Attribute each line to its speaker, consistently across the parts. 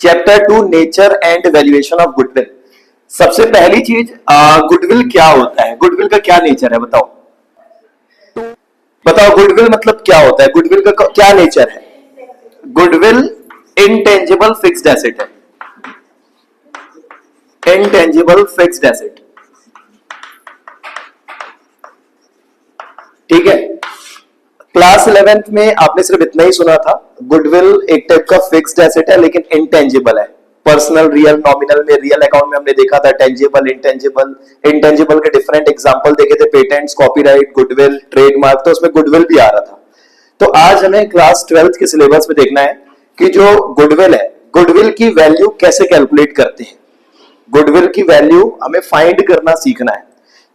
Speaker 1: Chapter 2 nature and valuation of goodwill. सबसे पहली चीज गुडविल क्या होता है, गुडविल का क्या नेचर है बताओ। बताओ गुडविल मतलब क्या होता है, गुडविल का क्या नेचर है। गुडविल इंटेंजिबल फिक्स्ड एसेट है, इंटेंजिबल फिक्स्ड एसेट। ठीक है, क्लास 11th में आपने सिर्फ इतना ही सुना था, गुडविल एक टाइप का फिक्स्ड एसेट है लेकिन इंटेंजिबल है। पर्सनल, रियल, नॉमिनल में, रियल अकाउंट में हमने देखा था टेंजिबल, इंटेंजिबल। इंटेंजिबल के डिफरेंट एग्जांपल देखे थे, पेटेंट्स, कॉपीराइट, गुडविल, ट्रेडमार्क, तो उसमें गुडविल भी आ रहा था। तो आज हमें क्लास 12th के सिलेबस में देखना है कि जो गुडविल है, गुडविल की वैल्यू कैसे कैलकुलेट करते हैं। गुडविल की वैल्यू हमें फाइंड करना सीखना है,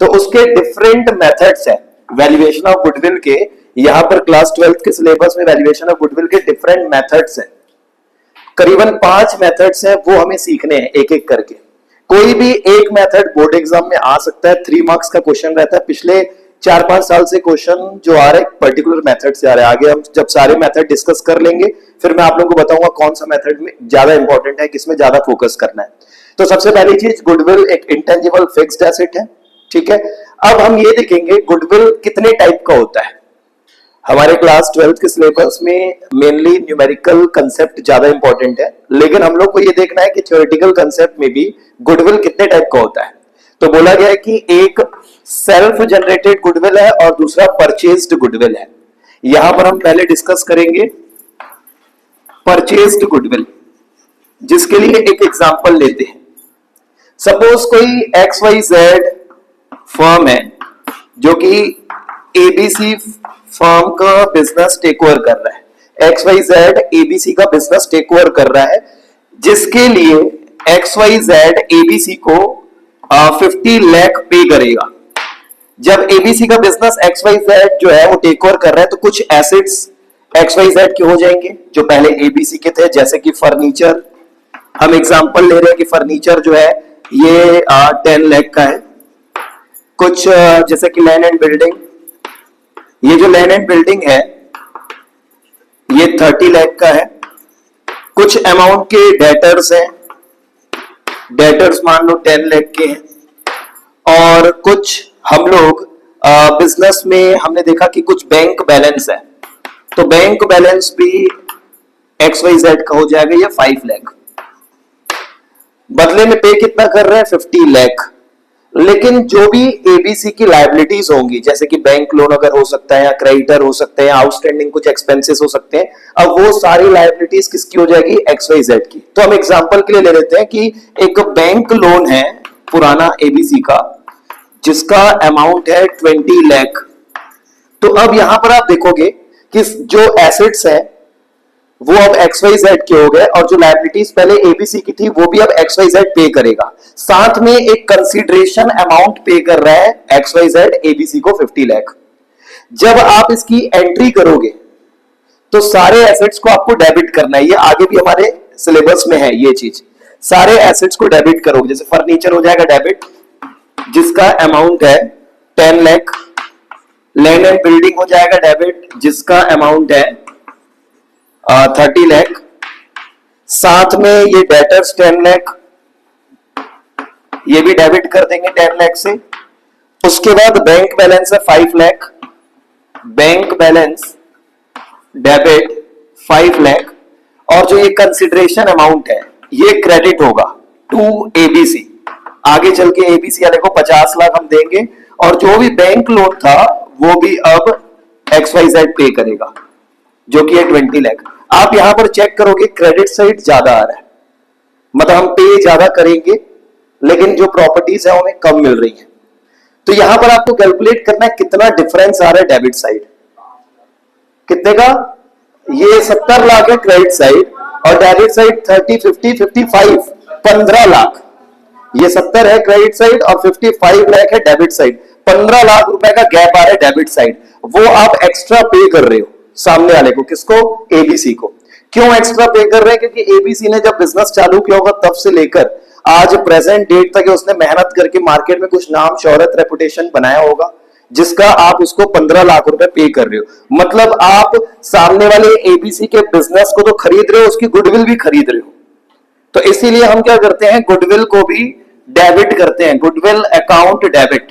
Speaker 1: तो उसके डिफरेंट मेथड्स हैं वैल्यूएशन ऑफ गुडविल के। यहां पर क्लास 12th के सिलेबस में वैल्यूएशन ऑफ गुडविल के डिफरेंट मेथड्स हैं, करीबन 5 मेथड्स हैं, वो हमें सीखने हैं एक एक करके। कोई भी एक मेथड बोर्ड एग्जाम में आ सकता है, 3 मार्क्स का क्वेश्चन रहता है। पिछले 4-5 साल से क्वेश्चन जो आ रहे हैं पर्टिकुलर मेथड से आ रहे हैं। आगे हम जब सारे मेथड डिस्कस कर लेंगे फिर मैं आप लोगों को बताऊंगा कौन सा मेथड में ज्यादा इंपॉर्टेंट है, किसमें ज्यादा फोकस करना है। तो सबसे पहली चीज, गुडविल एक इंटेंजिबल फिक्स्ड एसेट है। ठीक है, अब हम ये देखेंगे गुडविल कितने टाइप का होता है। हमारे क्लास 12th के सिलेबस में मेनली न्यूमेरिकल कंसेप्ट ज्यादा इंपॉर्टेंट है, लेकिन हम लोग को ये देखना है कि थ्योरेटिकल कंसेप्ट में भी गुडविल कितने टाइप का होता है। तो बोला गया है कि एक सेल्फ जनरेटेड गुडविल है और दूसरा परचेज्ड गुडविल है। यहां पर हम पहले डिस्कस करेंगे परचेज्ड गुडविल, जिसके लिए एक एग्जांपल लेते हैं। सपोज कोई XYZ फर्म है जो कि ABC फर्म का बिजनेस टेक ओवर कर रहा है। XYZ ABC का बिजनेस टेक ओवर कर रहा है, जिसके लिए XYZ ABC को 50 लाख पे करेगा। जब ABC का बिजनेस XYZ जो है वो टेक ओवर कर रहा है, तो कुछ एसेट्स XYZ के हो जाएंगे जो पहले ABC के थे, जैसे कि फर्नीचर। हम एग्जांपल ले रहे हैं कि फर्नीचर जो है ये 10 लाख का है। कुछ जैसे कि लैंड एंड बिल्डिंग, ये जो लैंड एंड बिल्डिंग है ये 30 लाख का है। कुछ अमाउंट के डेटर्स हैं, डेटर्स मान लो 10 लाख के हैं। और कुछ हम लोग बिजनेस में हमने देखा कि कुछ बैंक बैलेंस है, तो बैंक बैलेंस भी XYZ का हो जाएगा ये 5 लाख। बदले में पे कितना कर रहे हैं, 50 लाख। लेकिन जो भी ABC की लायबिलिटीज होंगी, जैसे कि बैंक लोन अगर हो सकता है, या क्रेडिटर हो सकते हैं, आउटस्टैंडिंग कुछ एक्सपेंसेस हो सकते हैं, अब वो सारी लायबिलिटीज किसकी हो जाएगी, XYZ की। तो हम एग्जांपल के लिए ले लेते हैं कि एक बैंक लोन है पुराना ABC का, जिसका अमाउंट है 20 लाख। तो अब यहां पर आप देखोगे कि जो एसेट्स है वो अब XYZ के हो गए, और जो लायबिलिटीज पहले ABC की थी वो भी अब XYZ पे करेगा। साथ में एक कंसीडरेशन अमाउंट पे कर रहा है XYZ ABC को 50 लाख। जब आप इसकी एंट्री करोगे तो सारे एसेट्स को आपको डेबिट करना है। ये आगे भी हमारे सिलेबस में है ये चीज, सारे एसेट्स को डेबिट करोगे। जैसे फर्नीचर हो जाएगा डेबिट, जिसका अमाउंट है 10 लाख। लैंड एंड बिल्डिंग हो जाएगा डेबिट, जिसका अमाउंट है 30 लाख। साथ में ये डेटर्स 10 लाख, ये भी डेबिट कर देंगे 10 लाख से। उसके बाद बैंक बैलेंस है 5 lakh, bank balance debit 5 lakh. और जो ये कंसिडरेशन अमाउंट है ये क्रेडिट होगा टू ABC। आगे चल के ABC वाले को 50 लाख हम देंगे, और जो भी बैंक लोन था वो भी अब XYZ पे करेगा, जो कि है 20 लाख। आप यहां पर चेक करोगे क्रेडिट साइड ज्यादा आ रहा है, मतलब हम पे ज्यादा करेंगे लेकिन जो प्रॉपर्टीज है उन्हें कम मिल रही है। तो यहां पर आपको कैलकुलेट करना है कितना डिफरेंस आ रहा है डेबिट साइड। कितने का, ये 70 लाख है क्रेडिट साइड, और डेबिट साइड 30, 50, 55, 15 लाख। ये 70 है क्रेडिट साइड और 55 लाख है डेबिट साइड। 15 लाख रुपए का गैप आ रहा है डेबिट साइड, वो आप एक्स्ट्रा पे कर रहे हो सामने वाले को। किसको, ABC को। क्यों एक्स्ट्रा पे कर रहे हैं, क्योंकि ABC ने जब बिजनेस चालू किया होगा तब से लेकर आज प्रेजेंट डेट तक उसने मेहनत करके मार्केट में कुछ नाम, शोहरत, रेपुटेशन बनाया होगा, जिसका आप उसको 15 लाख रुपए पे कर रहे हो। मतलब आप सामने वाले ABC के बिजनेस को तो खरीद रहे हो, उसकी गुडविल भी खरीद रहे हो। तो इसीलिए हम क्या करते हैं, गुडविल को भी डेबिट करते हैं, गुडविल अकाउंट डेबिट।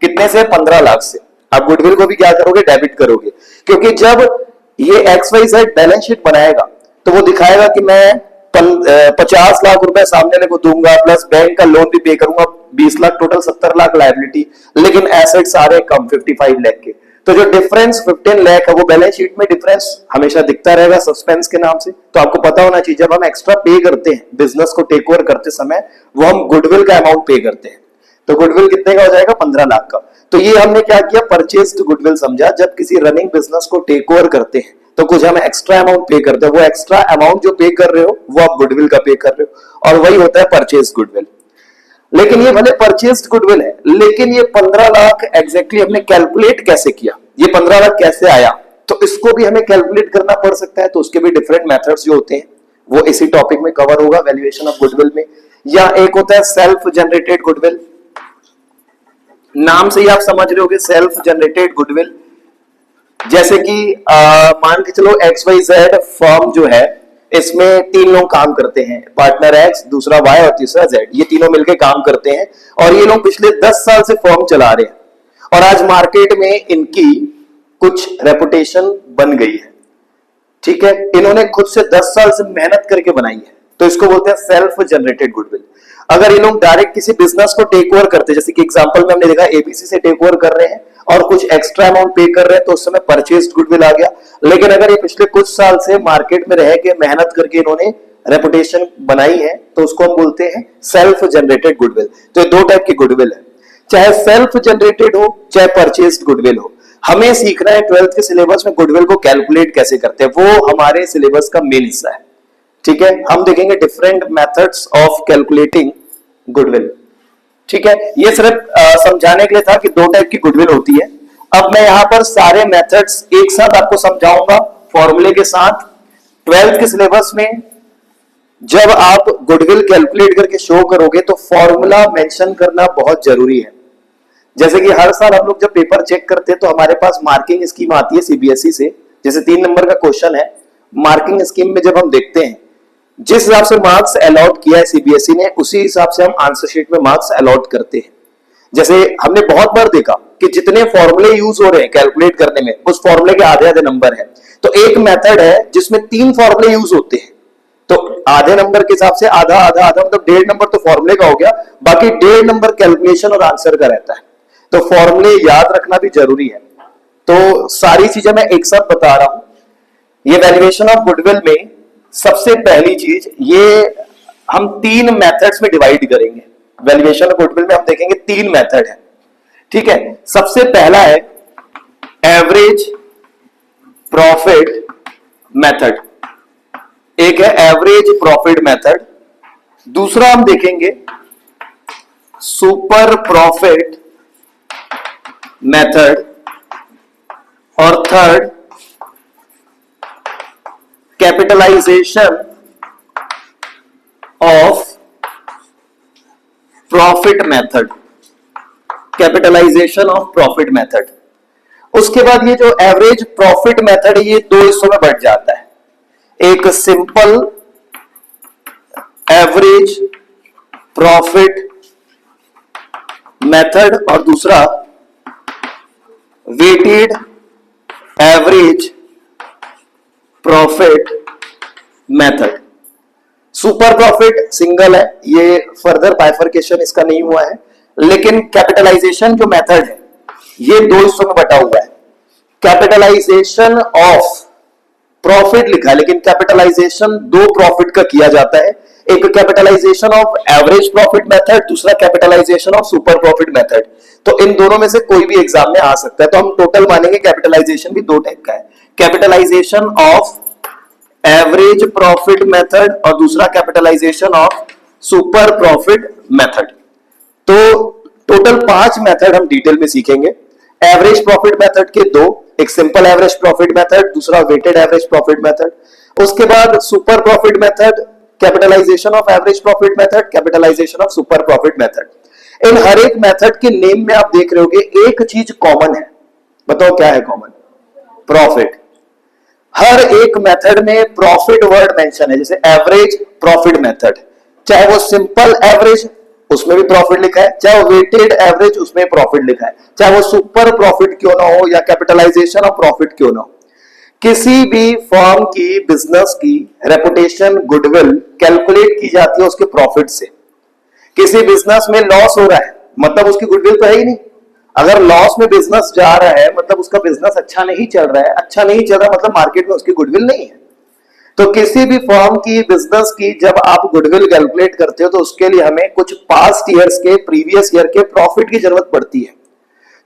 Speaker 1: कितने से? 15 लाख से। आप गुडविल को भी क्या करोगे? डेबिट करोगे, क्योंकि जब ये XYZ बैलेंस शीट बनाएगा तो वो दिखाएगा कि मैं 50 लाख रुपए सामने वाले को दूंगा, प्लस बैंक का लोन भी पे करूंगा, 20 लाख टोटल, 70 लाख लायबिलिटी, लेकिन एसेट सारे कम 55 लाख के। तो जो डिफरेंस 15 लाख है वो बैलेंस शीट में डिफरेंस हमेशा दिखता रहेगा सस्पेंस के नाम से। तो आपको पता होना चाहिए जब हम एक्स्ट्रा पे करते हैं बिजनेस को टेक ओवर करते समय, वो हम गुडविल का अमाउंट पे करते हैं। तो गुडविल कितने का हो जाएगा? 15 लाख का। तो ये हमने क्या किया? परचेज्ड गुडविल समझा। जब किसी रनिंग बिजनेस को टेक ओवर करते हैं तो कुछ हम एक्स्ट्रा अमाउंट पे करते हैं, वो एक्स्ट्रा अमाउंट जो पे कर रहे हो वो आप गुडविल का पे कर रहे हो, और वही होता है परचेज गुडविल। लेकिन ये भले परचेज गुडविल है, लेकिन ये 15 लाख एग्जैक्टली हमने कैलकुलेट कैसे किया, ये 15 लाख कैसे आया, तो इसको भी हमें कैलकुलेट करना पड़ सकता है। तो उसके भी डिफरेंट मेथड्स जो होते हैं वो इसी टॉपिक में कवर होगा, वैल्यूएशन ऑफ गुडविल में। या एक होता है सेल्फ जनरेटेड गुडविल, नाम से ही आप समझ रहे होगे सेल्फ जनरेटेड गुडविल। जैसे कि मान के चलो XYZ फर्म जो है, इसमें 3 लोग काम करते हैं, पार्टनर X, दूसरा Y और तीसरा Z। ये तीनों मिलकर काम करते हैं और ये लोग पिछले 10 साल से फर्म चला रहे हैं, और आज मार्केट में इनकी कुछ रेपुटेशन बन गई है। ठीक है, इन्होंने खुद से 10 साल से मेहनत करके बनाई है, तो इसको बोलते हैं सेल्फ जनरेटेड गुडविल। अगर ये लोग डायरेक्ट किसी बिजनेस को टेक ओवर करते, जैसे कि एग्जांपल में हमने देखा ABC से टेक ओवर कर रहे हैं और कुछ एक्स्ट्रा अमाउंट पे कर रहे हैं, तो उस समय परचेज्ड गुडविल आ गया। लेकिन अगर ये पिछले कुछ साल से मार्केट में रह के मेहनत करके इन्होंने रेपुटेशन बनाई है, तो उसको हम बोलते हैं सेल्फ जनरेटेड गुडविल। तो ये 2 टाइप की गुडविल है, चाहे सेल्फ जनरेटेड हो चाहे परचेज्ड गुडविल हो। हमें सीखना है 12th के सिलेबस में गुडविल को कैलकुलेट कैसे करते हैं, वो हमारे सिलेबस का मेन हिस्सा है। ठीक है, हम देखेंगे different methods of calculating goodwill. ठीक है, ये सिर्फ समझाने के लिए था कि 2 टाइप की गुडविल होती है। अब मैं यहां पर सारे मेथड्स एक साथ आपको समझाऊंगा फॉर्मूले के साथ। 12th के सिलेबस में जब आप गुडविल कैलकुलेट करके शो करोगे तो फॉर्मूला मेंशन करना बहुत जरूरी है। जैसे कि हर साल हम लोग जब पेपर चेक करते हैं तो हमारे पास मार्किंग स्कीम आती है CBSE से, जैसे 3 नंबर का क्वेश्चन है, मार्किंग स्कीम में जब हम देखते हैं जिस हिसाब से मार्क्स अलॉट किया है CBSE ने, उसी हिसाब से हम आंसर शीट में मार्क्स अलॉट करते हैं। जैसे हमने बहुत बार देखा कि जितने फॉर्मूले यूज हो रहे हैं कैलकुलेट करने में, उस फॉर्मूले के आधे आधे नंबर है। तो एक मेथड है जिसमें 3 फॉर्मूले यूज होते हैं, तो आधे नंबर के हिसाब से आधा आधा आधा मतलब 1.5 नंबर तो फॉर्मूले का हो गया, बाकी 1.5 नंबर कैलकुलेशन और आंसर का रहता है। तो फॉर्मूले याद रखना भी जरूरी है। तो सारी चीजें मैं एक साथ बता रहा हूं। ये वैल्यूएशन ऑफ गुडविल में सबसे पहली चीज, ये हम 3 मेथड्स में डिवाइड करेंगे। वैल्यूएशन ऑफ गुडविल में हम देखेंगे 3 मेथड है। ठीक है, सबसे पहला है एवरेज प्रॉफिट मेथड, एक है एवरेज प्रॉफिट मेथड, दूसरा हम देखेंगे सुपर प्रॉफिट मेथड, और third capitalization of profit method, capitalisation of profit method. उसके बाद ये जो एवरेज प्रॉफिट मेथड है ये 2 हिस्सों में बढ़ जाता है, एक सिंपल एवरेज प्रॉफिट मेथड और दूसरा weighted average profit method. Super profit single है, ये फर्दर बाइफरकेशन इसका नहीं हुआ है, लेकिन कैपिटलाइजेशन जो मेथड है ये 2 हिस्सों में बटा हुआ है। कैपिटलाइजेशन ऑफ प्रॉफिट लिखा है, लेकिन कैपिटलाइजेशन 2 प्रॉफिट का किया जाता है, एक capitalisation of average profit method, दूसरा capitalisation of super profit method. तो इन दोनों में से कोई भी एग्जाम में आ सकता है, तो हम टोटल मानेंगे कैपिटलाइजेशन भी 2 टाइप का है, capitalisation of average profit method और दूसरा capitalisation of super profit method. तो टोटल 5 मेथड हम डिटेल में सीखेंगे। एवरेज प्रॉफिट मेथड के 2, एक सिंपल एवरेज प्रॉफिट मेथड, दूसरा वेटेड एवरेज प्रॉफिट मेथड। उसके बाद super profit method, capitalisation of average profit method, capitalisation of super profit method. इन हर एक मेथड के नेम में आप देख रहे होगे एक चीज कॉमन है, बताओ क्या है कॉमन? प्रॉफिट। हर एक मेथड में प्रॉफिट वर्ड मेंशन है, जैसे एवरेज प्रॉफिट मेथड, चाहे वो सिंपल एवरेज उसमें भी प्रॉफिट लिखा है, चाहे वो वेटेड एवरेज उसमें प्रॉफिट लिखा है, चाहे वो सुपर प्रॉफिट क्यों ना हो या कैपिटलाइजेशन ऑफ प्रॉफिट क्यों ना हो। किसी भी फर्म की बिजनेस की रेपुटेशन गुडविल कैलकुलेट की जाती है उसके प्रॉफिट से। किसी बिजनेस में लॉस हो रहा है मतलब उसकी गुडविल तो है ही नहीं। अगर लॉस में बिजनेस जा रहा है मतलब उसका बिजनेस अच्छा नहीं चल रहा है, अच्छा नहीं चल रहा मतलब मार्केट में उसकी गुडविल नहीं है। तो किसी भी फर्म की बिजनेस की जब आप गुडविल कैलकुलेट करते हो तो उसके लिए हमें कुछ पास्ट ईयर्स के प्रीवियस ईयर के प्रॉफिट की जरूरत पड़ती है।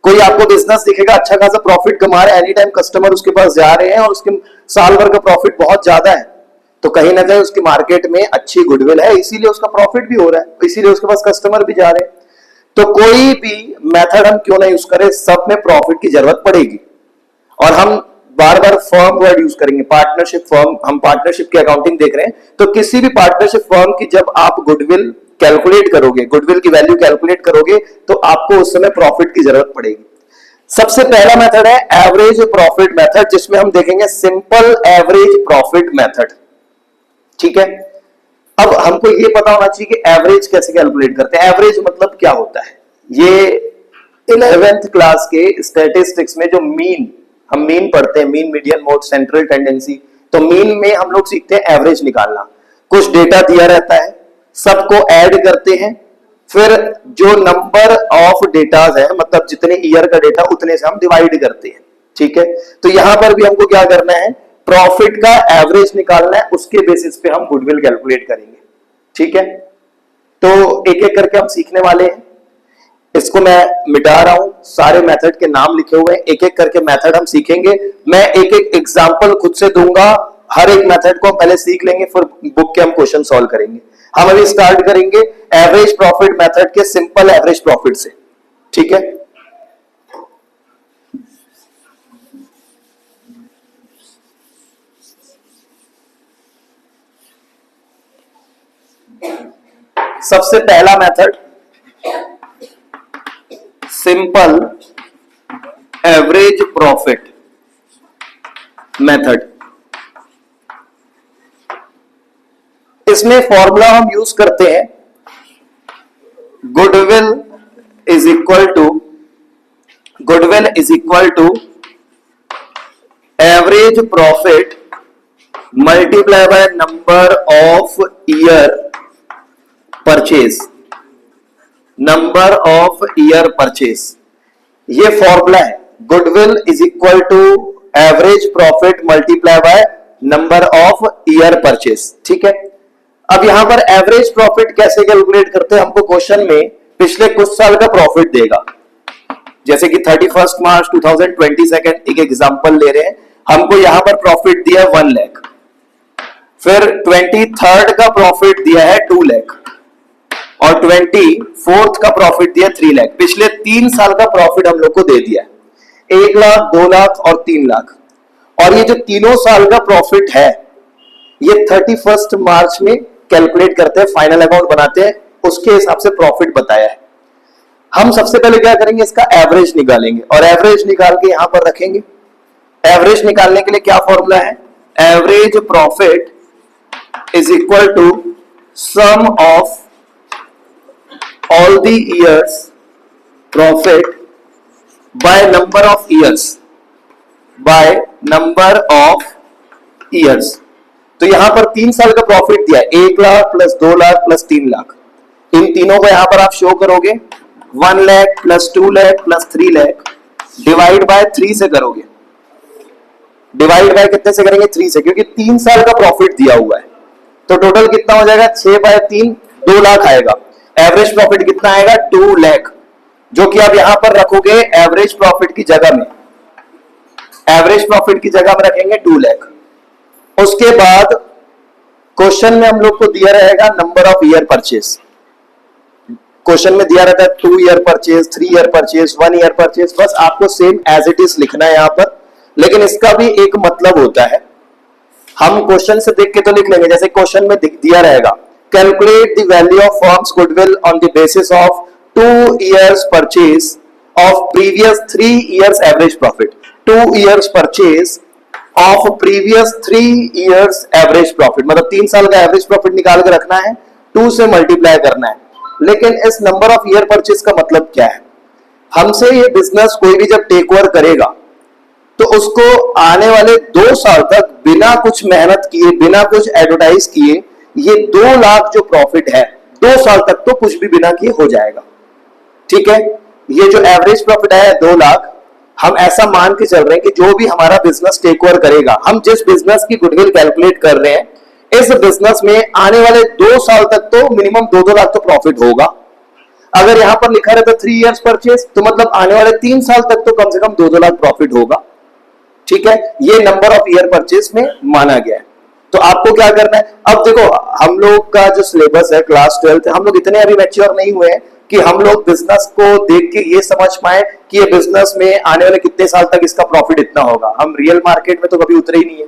Speaker 1: कोई आपको बिजनेस दिखेगा अच्छा खासा प्रॉफिट कमा रहा है, एनी टाइम कस्टमर उसके पास जा रहे हैं और उसके साल भर का प्रॉफिट बहुत ज्यादा है, तो कहीं ना कहीं उसकी मार्केट में अच्छी गुडविल है, इसीलिए उसका प्रॉफिट भी हो रहा है, इसीलिए उसके पास कस्टमर भी जा रहे हैं। तो कोई भी मेथड हम क्यों ना यूज करें, सब में प्रॉफिट की जरूरत पड़ेगी। और हम बार बार फर्म वर्ड यूज करेंगे, पार्टनरशिप फर्म, हम पार्टनरशिप की अकाउंटिंग देख रहे हैं, तो किसी भी पार्टनरशिप फर्म की जब आप गुडविल कैलकुलेट करोगे, गुडविल की वैल्यू कैलकुलेट करोगे तो आपको उस समय प्रॉफिट की जरूरत पड़ेगी। सबसे पहला मेथड है एवरेज प्रॉफिट मेथड, जिसमें हम देखेंगे सिंपल एवरेज प्रॉफिट मेथड। ठीक है, अब हमको ये पता होना चाहिए कि एवरेज कैसे कैलकुलेट करते हैं। एवरेज मतलब क्या होता है, ये 11th क्लास के स्टैटिस्टिक्स में जो मीन, हम मीन पढ़ते हैं, mean median mode central tendency, तो मीन में हम लोग सीखते हैं एवरेज निकालना। कुछ डेटा दिया रहता है, सबको ऐड करते हैं, फिर जो नंबर ऑफ डेटाज है मतलब जितने ईयर का डेटा उतने से हम डिवाइड करते हैं। ठीक है, तो यहां पर भी हमको क्या करना है, प्रॉफिट का एवरेज निकालना है, उसके बेसिस पे हम गुडविल कैलकुलेट करेंगे। ठीक है, तो एक एक करके हम सीखने वाले हैं। इसको मैं मिटा रहा हूं, सारे मेथड के नाम लिखे हुए हैं, एक एक करके मेथड हम सीखेंगे। मैं एक एक एग्जांपल खुद से दूंगा, हर एक मेथड को पहले सीख लेंगे, फिर बुक के हम क्वेश्चन सॉल्व करेंगे। हम अभी स्टार्ट करेंगे एवरेज प्रॉफिट मेथड के सिंपल एवरेज प्रॉफिट से। ठीक है, सबसे पहला method simple average profit method. इसमें फॉर्मूला हम यूज करते हैं, goodwill is equal to average profit multiply by number of year purchase, number of year purchase. ये फॉर्मूला है, goodwill is equal to average profit multiply by number of year purchase. ठीक है, अब यहां पर एवरेज प्रॉफिट कैसे calculate करते हैं, हमको क्वेश्चन में पिछले कुछ साल का प्रॉफिट देगा, जैसे कि 31 मार्च 2022, एक एग्जांपल ले रहे हैं, हमको यहां पर प्रॉफिट दिया है 1 लाख, फिर 23rd का प्रॉफिट दिया है 2 लाख और 24th का प्रॉफिट दिया 3 लाख। पिछले 3 साल का प्रॉफिट हम लोग को दे दिया है 1 लाख, 2 लाख और 3 लाख। और ये जो तीनों साल का प्रॉफिट है ये 31 मार्च में कैलकुलेट करते हैं, फाइनल अकाउंट बनाते हैं, उसके हिसाब से प्रॉफिट बताया है। हम सबसे पहले क्या करेंगे, इसका एवरेज निकालेंगे और एवरेज निकाल के यहां पर रखेंगे। एवरेज निकालने के लिए क्या फॉर्मूला है, average profit is equal to sum of all the years profit by number of years, by number of years। तो यहां पर 3 साल का प्रॉफिट दिया है, 1 लाख प्लस 2 लाख प्लस 3 लाख। इन तीनों को यहां पर आप शो करोगे, 1 lakh plus 2 lakh plus 3 lakh divide by 3 से करोगे। डिवाइड बाय कितने से करेंगे, 3 से, क्योंकि 3 साल का प्रॉफिट दिया हुआ है। तो टोटल कितना हो जाएगा, 6/3 2 लाख आएगा। एवरेज प्रॉफिट कितना आएगा, 2 लाख, जो कि आप यहां पर रखोगे एवरेज प्रॉफिट की जगह में, एवरेज प्रॉफिट की जगह में रखेंगे 2 लाख। उसके बाद क्वेश्चन में हम लोग को दिया रहेगा number of year purchase. Question में दिया रहता है 2 year purchase, 3 year purchase, 1 year purchase, बस आपको सेम एज इट इज लिखना है यहां पर। लेकिन इसका भी एक मतलब होता है, हम क्वेश्चन से देख के तो लिख लेंगे, जैसे क्वेश्चन में दिया रहेगा calculate the value of firm's goodwill on the basis of 2 years purchase of previous 3 years average profit, 2 years purchase of previous 3 years average profit, मतलब 3 साल का एवरेज प्रॉफिट निकाल के रखना है 2 से मल्टीप्लाई करना है। लेकिन इस नंबर ऑफ ईयर परचेज का मतलब क्या है? हमसे ये बिजनेस कोई भी जब टेक ओवर करेगा तो उसको आने वाले 2 साल तक बिना कुछ मेहनत किए, बिना कुछ एडवर्टाइज किए, ये 2 लाख जो प्रॉफिट है 2 साल तक तो कुछ भी बिना किए हो जाएगा। ठीक है, ये जो एवरेज प्रॉफिट है 2 लाख, हम ऐसा मान के चल रहे हैं कि जो भी हमारा बिजनेस टेक ओवर करेगा, हम जिस बिजनेस की गुडविल कैलकुलेट कर रहे हैं, इस बिजनेस में आने वाले 2 साल तक तो मिनिमम 2-2 लाख तो प्रॉफिट होगा। अगर यहां पर लिखा रहता 3 इयर्स परचेज, तो मतलब आने वाले 3 साल तक तो कम से कम 2-2 लाख प्रॉफिट होगा। ठीक है, ये नंबर ऑफ ईयर परचेज में माना गया है। तो आपको क्या करना है? अब देखो, हम लोग का जो सिलेबस है क्लास 12, हम लोग इतने अभी मैच्योर नहीं हुए हैं कि हम लोग बिजनेस को देख के ये समझ पाए कि ये बिजनेस में आने वाले कितने साल तक इसका प्रॉफिट इतना होगा। हम रियल मार्केट में तो कभी उतरे ही नहीं है।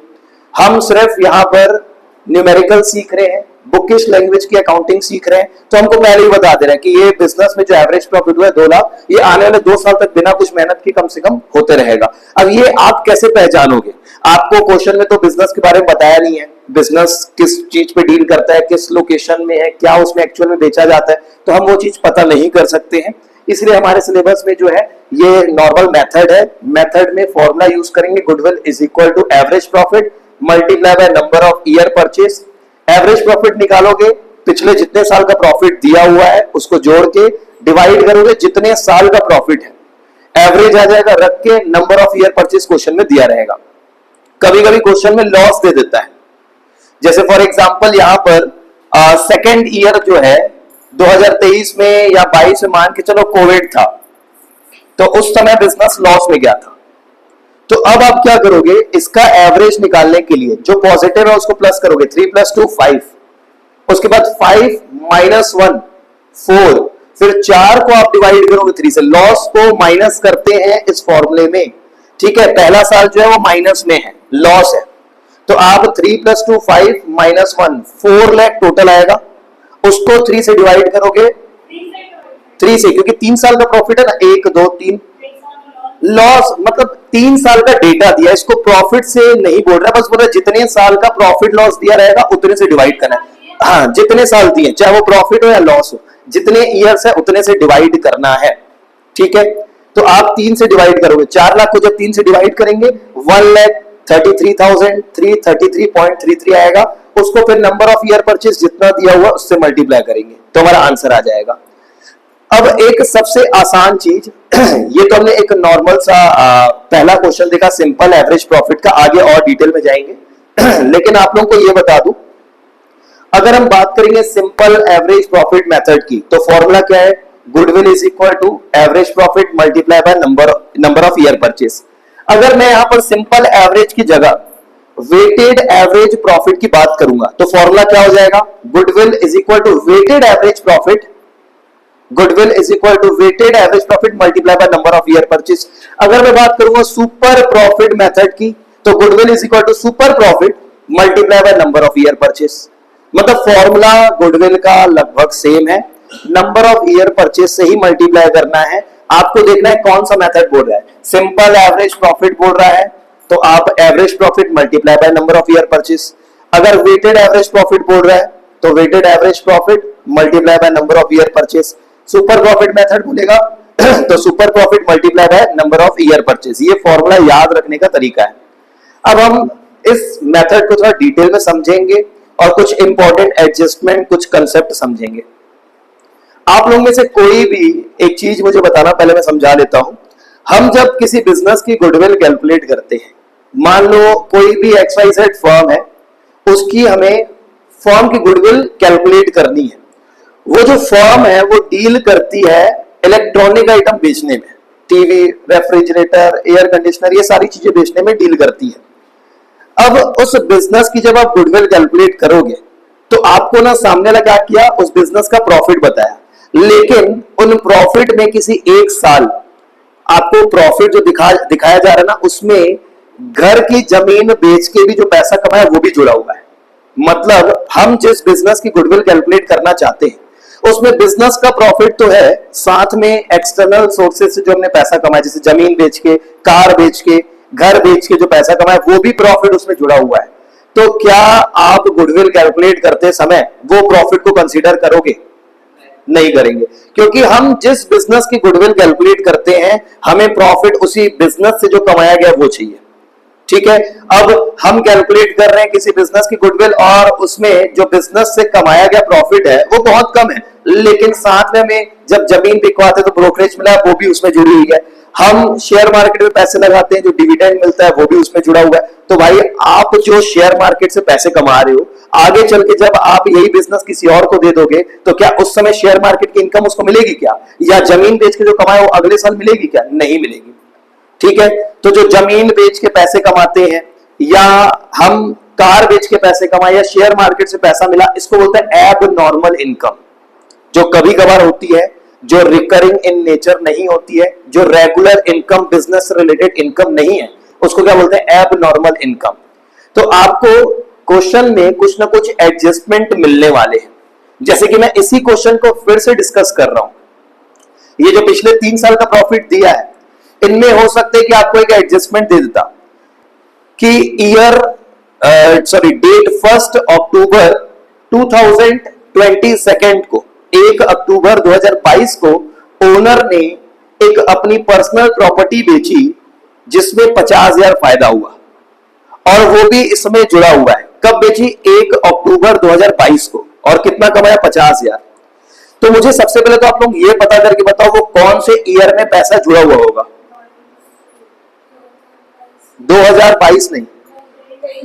Speaker 1: हम सिर्फ यहाँ पर न्यूमेरिकल सीख रहे हैं, बुकिश लैंग्वेज की अकाउंटिंग सीख रहे हैं, तो हमको पहले ही बता दे रहे हैं कि ये बिजनेस में जो एवरेज प्रॉफिट हुआ है 2 लाख, ये आने वाले 2 साल तक बिना कुछ मेहनत के कम से कम होते रहेगा। अब ये आप कैसे पहचानोगे? आपको क्वेश्चन में तो बिजनेस के बारे में बताया नहीं है, बिजनेस किस चीज पे डील करता है, किस लोकेशन में है, क्या उसमें एक्चुअल में बेचा जाता है, तो हम वो चीज पता नहीं कर सकते हैं। इसलिए हमारे सिलेबस में जो है ये नॉर्मल मेथड है। मेथड में फॉर्मूला यूज करेंगे, goodwill is equal to average profit multiply by number of year purchase. Average profit निकालोगे, पिछले जितने साल का प्रॉफिट दिया हुआ है उसको जोड़ के डिवाइड करोगे जितने साल का प्रॉफिट है, एवरेज आ जाएगा, रख के number of year purchase question में दिया रहेगा। कभी कभी क्वेश्चन में लॉस दे देता है, जैसे फॉर एग्जांपल यहां पर सेकेंड ईयर जो है 2023 में या 22 में, मान के चलो कोविड था, तो उस समय बिजनेस लॉस में गया था। तो अब आप क्या करोगे? इसका एवरेज निकालने के लिए जो पॉजिटिव है उसको प्लस करोगे, 3 + 2 5, उसके बाद 5 - 1 4, फिर 4 को आप डिवाइड करोगे 3 से। लॉस को माइनस करते हैं इस फॉर्मूले में। ठीक है, पहला साल जो है वो माइनस में है, लॉस है, तो आप 3 + 2 5 - 1 4 लाख टोटल आएगा, उसको 3 से डिवाइड करोगे, 3 से, क्योंकि 3 साल का प्रॉफिट है ना, 1 2 3, लॉस मतलब 3 साल का डेटा दिया, इसको प्रॉफिट से नहीं बोल रहा, बस बोल रहा जितने साल का प्रॉफिट लॉस दिया रहेगा उतने से डिवाइड करना है। हाँ, जितने साल दिए, चाहे वो प्रॉफिट हो या लॉस हो, जितने ईयर्स है उतने से डिवाइड करना है। ठीक है, तो आप 3 से डिवाइड करोगे, 4 लाख को जब 3 से डिवाइड करेंगे 1,33,333.33 आएगा, उसको फिर नंबर ऑफ ईयर परचेज जितना दिया हुआ उससे मल्टीप्लाई करेंगे तो हमारा आंसर आ जाएगा। अब एक सबसे आसान चीज, ये तो हमने एक नॉर्मल सा पहला क्वेश्चन देखा सिंपल एवरेज प्रॉफिट का, आगे और डिटेल में जाएंगे लेकिन आप लोगों को ये बता दूं, अगर हम बात करेंगे सिंपल एवरेज प्रॉफिट मेथड की, तो फॉर्मूला क्या है? Goodwill is equal to average profit multiply by number of year purchase. अगर मैं यहां पर सिंपल एवरेज की जगह वेटेड एवरेज प्रॉफिट की बात करूंगा तो फॉर्मूला क्या हो जाएगा? Goodwill is equal to weighted average profit, goodwill is equal to weighted average profit multiply by number of year purchase. अगर मैं बात करूंगा सुपर प्रॉफिट मेथड की, तो goodwill is equal to super profit multiply by number of year purchase. मतलब formula goodwill का लगभग same है, नंबर ऑफ ईयर परचेज से ही मल्टीप्लाई करना है। आपको देखना है कौन सा मेथड बोल रहा है। सिंपल एवरेज प्रॉफिट बोल रहा है तो आप average profit multiply by number of year purchase. अगर वेटेड एवरेज प्रॉफिट बोल रहा है तो weighted average profit multiply by number of year purchase. Super profit method बोलेगा तो super profit multiply by number of year purchase. ये formula याद रखने का तरीका है। अब हम इस मेथड को थोड़ा डिटेल में समझेंगे और कुछ इंपॉर्टेंट एडजस्टमेंट, कुछ कंसेप्ट समझेंगे। आप लोगों में से कोई भी एक चीज मुझे बताना, पहले मैं समझा लेता हूं। हम जब किसी बिजनेस की गुडविल कैलकुलेट करते हैं, मान लो कोई भी XYZ फर्म है, उसकी हमें फर्म की गुडविल कैलकुलेट करनी है। वो जो फर्म है वो डील करती है इलेक्ट्रॉनिक आइटम बेचने में, टीवी, रेफ्रिजरेटर, एयर कंडीशनर, ये सारी चीजें बेचने में डील करती है। अब उस बिजनेस की जब आप गुडविल कैलकुलेट करोगे तो आपको ना सामने वाला क्या किया, उस बिजनेस का प्रॉफिट बताया, लेकिन उन प्रॉफिट में किसी एक साल आपको प्रॉफिट जो दिखाया जा रहा है ना, उसमें घर की जमीन बेच के भी जो पैसा कमाया वो भी जुड़ा हुआ है। मतलब हम जिस बिजनेस की गुडविल कैलकुलेट करना चाहते हैं उसमें बिजनेस का प्रॉफिट तो है, साथ में एक्सटर्नल सोर्सेज से जो हमने पैसा कमाया, जैसे जमीन बेच के, कार बेच के, घर बेच के जो पैसा कमाया, वो भी प्रॉफिट उसमें जुड़ा हुआ है। तो क्या आप गुडविल कैलकुलेट करते समय वो प्रॉफिट को कंसीडर करोगे? नहीं करेंगे, क्योंकि हम जिस बिजनेस की गुडविल कैलकुलेट करते हैं हमें प्रॉफिट उसी बिजनेस से जो कमाया गया वो चाहिए। ठीक है, अब हम कैलकुलेट कर रहे हैं किसी बिजनेस की गुडविल और उसमें जो बिजनेस से कमाया गया प्रॉफिट है वो बहुत कम है, लेकिन साथ में हमें जब जमीन बिकवाते तो ब्रोकरेज मिला, वो भी उसमें जुड़ी हुई है। हम शेयर मार्केट में पैसे लगाते हैं, जो डिविडेंड मिलता है वो भी उसमें जुड़ा हुआ है। तो भाई आप जो शेयर मार्केट से पैसे कमा रहे हो, आगे चल के जब आप यही बिजनेस किसी और को दे दोगे तो क्या उस समय शेयर मार्केट की इनकम उसको मिलेगी क्या? या जमीन बेच के जो कमाए वो अगले साल मिलेगी क्या? नहीं मिलेगी। ठीक है, तो जो जमीन बेच के पैसे कमाते हैं या हम कार बेच के पैसे कमाए या शेयर मार्केट से पैसा मिला, इसको बोलते हैं एब नॉर्मल इनकम, जो कभी कभार होती है, जो रिकरिंग इन नेचर नहीं होती है, जो regular income business related income नहीं है, उसको क्या बोलते हैं? एब नॉर्मल इनकम। तो आपको क्वेश्चन में कुछ ना कुछ एडजस्टमेंट मिलने वाले हैं, जैसे कि मैं इसी क्वेश्चन को फिर से डिस्कस कर रहा हूं। ये जो पिछले 3 साल का प्रॉफिट दिया है, इनमें हो सकता है कि आपको एक एडजस्टमेंट दे देता कि डेट 1 अक्टूबर 2022 को, 1 अक्टूबर 2022 को ओनर ने एक अपनी पर्सनल प्रॉपर्टी बेची जिसमें 50,000 फायदा हुआ, और वो भी इसमें जुड़ा हुआ है। कब बेची? 1 अक्टूबर 2022 को, और कितना कमाया? 50,000। तो मुझे सबसे पहले तो आप लोग ये पता करके बताओ वो कौन से ईयर में पैसा जुड़ा हुआ होगा? 2022 नहीं,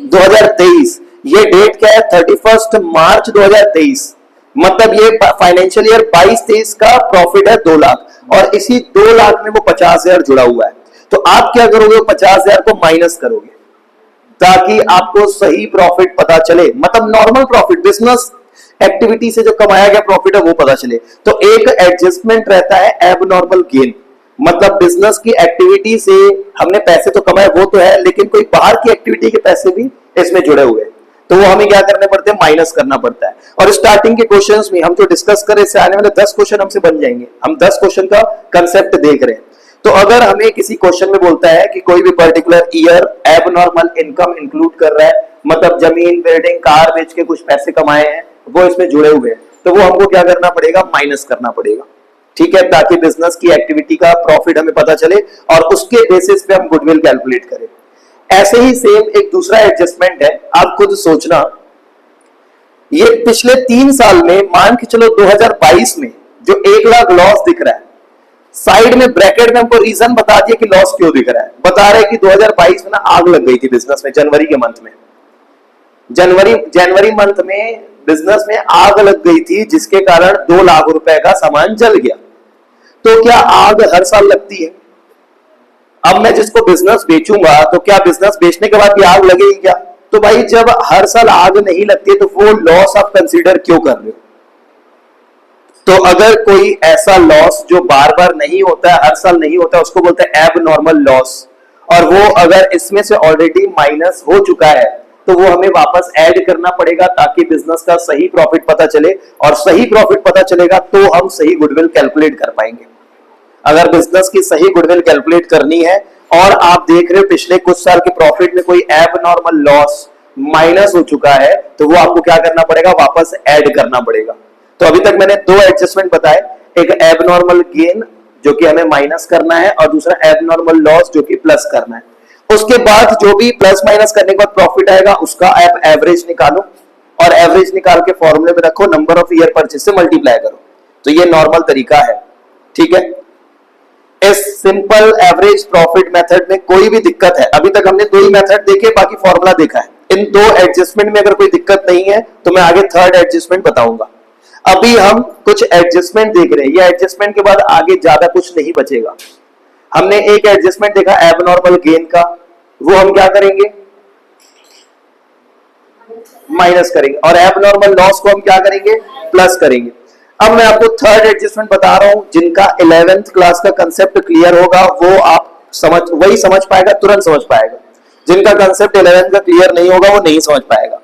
Speaker 1: 2023। ये डेट क्या है? 31 मार्च 2023। मतलब ये फाइनेंशियल ईयर 22-23 का प्रॉफिट है 2 लाख, और इसी 2 लाख में वो 50,000 जुड़ा हुआ है। तो आप क्या करोगे? 50,000 को माइनस करोगे ताकि आपको सही प्रॉफिट पता चले, मतलब नॉर्मल प्रॉफिट, बिजनेस एक्टिविटी से जो कमाया गया प्रॉफिट है वो पता चले। तो एक एडजस्टमेंट रहता है एबनॉर्मल गेन, मतलब बिजनेस की एक्टिविटी से हमने पैसे तो कमाए वो तो है, लेकिन कोई बाहर की एक्टिविटी के पैसे भी इसमें जुड़े हुए हैं, तो वो हमें क्या करने पड़ते हैं? माइनस करना पड़ता है। और स्टार्टिंग के क्वेश्चंस में हम जो डिस्कस करें, इससे आने वाले 10 क्वेश्चन हमसे बन जाएंगे। हम 10 क्वेश्चन का कंसेप्ट देख रहे हैं। तो अगर हमें किसी क्वेश्चन में बोलता है कि कोई भी particular year abnormal income include कर रहा है, मतलब जमीन, बिल्डिंग, कार बेच के कुछ पैसे कमाए हैं वो इसमें जुड़े हुए हैं, तो वो हमको क्या करना पड़ेगा? माइनस करना पड़ेगा। ठीक है, ताकि बिजनेस की एक्टिविटी का प्रॉफिट हमें पता चले और उसके बेसिस पे हम गुडविल कैलकुलेट करें। ऐसे ही सेम एक दूसरा एडजस्टमेंट है, आप खुद सोचना। ये पिछले 3 साल में, मान के चलो 2022 में जो 1 लाख लॉस दिख रहा है, साइड में ब्रैकेट में हमको रीजन बता दिया कि लॉस क्यों दिख रहा है। बता रहे कि 2022 में ना आग लग गई थी बिजनेस में, जनवरी के मंथ में, जनवरी मंथ में बिजनेस में आग लग गई थी, जिसके कारण 2 लाख रुपए का सामान जल गया। तो क्या आग हर साल लगती है? अब मैं जिसको बिजनेस बेचूंगा तो क्या बिजनेस बेचने के बाद भी आग लगेगी क्या? तो भाई जब हर साल आग नहीं लगती है तो वो लॉस आप कंसीडर क्यों कर रहे हो? तो अगर कोई ऐसा लॉस जो बार बार नहीं होता है, हर साल नहीं होता है, उसको बोलते हैं एबनॉर्मल लॉस, और वो अगर इसमें से ऑलरेडी माइनस हो चुका है तो वो हमें वापस ऐड करना पड़ेगा ताकि बिजनेस का सही प्रॉफिट पता चले, और सही प्रॉफिट पता चलेगा तो हम सही गुडविल कैलकुलेट कर पाएंगे। अगर बिजनेस की सही गुडविल कैलकुलेट करनी है और आप देख रहे हो पिछले कुछ साल के प्रॉफिट में कोई एबनॉर्मल लॉस माइनस हो चुका है, तो वो आपको क्या करना पड़ेगा? वापस ऐड करना पड़ेगा। तो अभी तक मैंने 2 एडजस्टमेंट बताए, एक एबनॉर्मल गेन जो कि हमें माइनस करना है, और दूसरा एबनॉर्मल लॉस जो कि प्लस करना है। उसके बाद जो भी प्लस माइनस करने के बाद प्रॉफिट आएगा उसका आप एवरेज निकालो, और एवरेज निकाल के फॉर्मूले में रखो, नंबर ऑफ ईयर परचेज से मल्टीप्लाई करो। तो ये नॉर्मल तरीका है। ठीक है, इस सिंपल एवरेज प्रॉफिट मेथड में कोई भी दिक्कत है? अभी तक हमने 2 ही मेथड देखे, बाकी फॉर्मूला देखा है। इन 2 एडजस्टमेंट में अगर कोई दिक्कत नहीं है तो मैं आगे 3rd एडजस्टमेंट बताऊंगा। अभी हम कुछ एडजस्टमेंट देख रहे हैं, ये एडजस्टमेंट के बाद आगे ज्यादा कुछ नहीं बचेगा। हमने एक एडजस्टमेंट देखा एबनॉर्मल गेन का, वो हम क्या करेंगे? माइनस करेंगे, और एबनॉर्मल लॉस को हम क्या करेंगे? प्लस करेंगे। अब मैं आपको 3rd एडजस्टमेंट बता रहा हूं, जिनका 11th क्लास का कंसेप्ट क्लियर होगा वो आप वही समझ पाएगा, तुरंत समझ पाएगा। जिनका कंसेप्ट 11th का क्लियर नहीं होगा वो नहीं समझ पाएगा।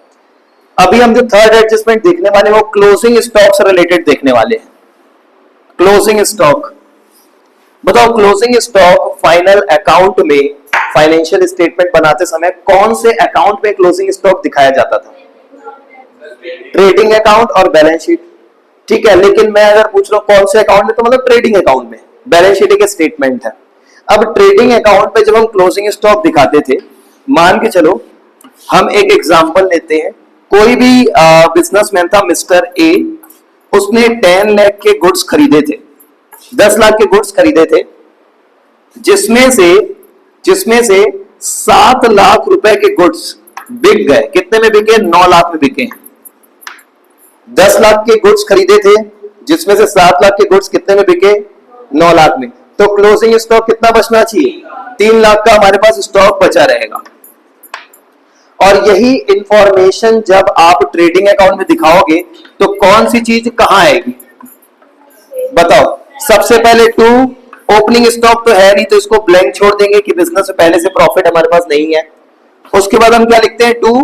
Speaker 1: अभी हम जो 3rd एडजस्टमेंट देखने वाले वो क्लोजिंग स्टॉक से रिलेटेड देखने वाले हैं। क्लोजिंग स्टॉक, बताओ क्लोजिंग स्टॉक फाइनल अकाउंट में फाइनेंशियल स्टेटमेंट बनाते समय कौन से अकाउंट में क्लोजिंग स्टॉक दिखाया जाता था? ट्रेडिंग अकाउंट और बैलेंस शीट। ठीक है, लेकिन मैं अगर पूछ रहा हूं कौन से अकाउंट में, तो मतलब ट्रेडिंग अकाउंट में। बैलेंस शीट एक स्टेटमेंट है। अब ट्रेडिंग अकाउंट पे जब हम क्लोजिंग स्टॉक दिखाते थे, मान के चलो हम एक एग्जांपल लेते हैं, कोई भी बिजनेसमैन था मिस्टर ए, उसने 10 लाख के गुड्स खरीदे थे, 10 लाख के गुड्स खरीदे थे, जिसमें से 7 लाख रुपए के गुड्स बिक गए। कितने में बिके? 9 लाख में बिके। 10 लाख के गुड्स खरीदे थे, जिसमें से 7 लाख के गुड्स कितने में बिके? 9 लाख में। तो क्लोजिंग स्टॉक कितना बचना चाहिए? 3 लाख का हमारे पास स्टॉक बचा रहेगा। और यही इंफॉर्मेशन जब आप ट्रेडिंग अकाउंट में दिखाओगे तो कौन सी चीज कहां आएगी बताओ? सबसे पहले 2, ओपनिंग स्टॉक तो है नहीं, तो इसको ब्लैंक छोड़ देंगे कि बिजनेस से पहले से प्रॉफिट हमारे पास नहीं है। उसके बाद हम क्या लिखते हैं? 2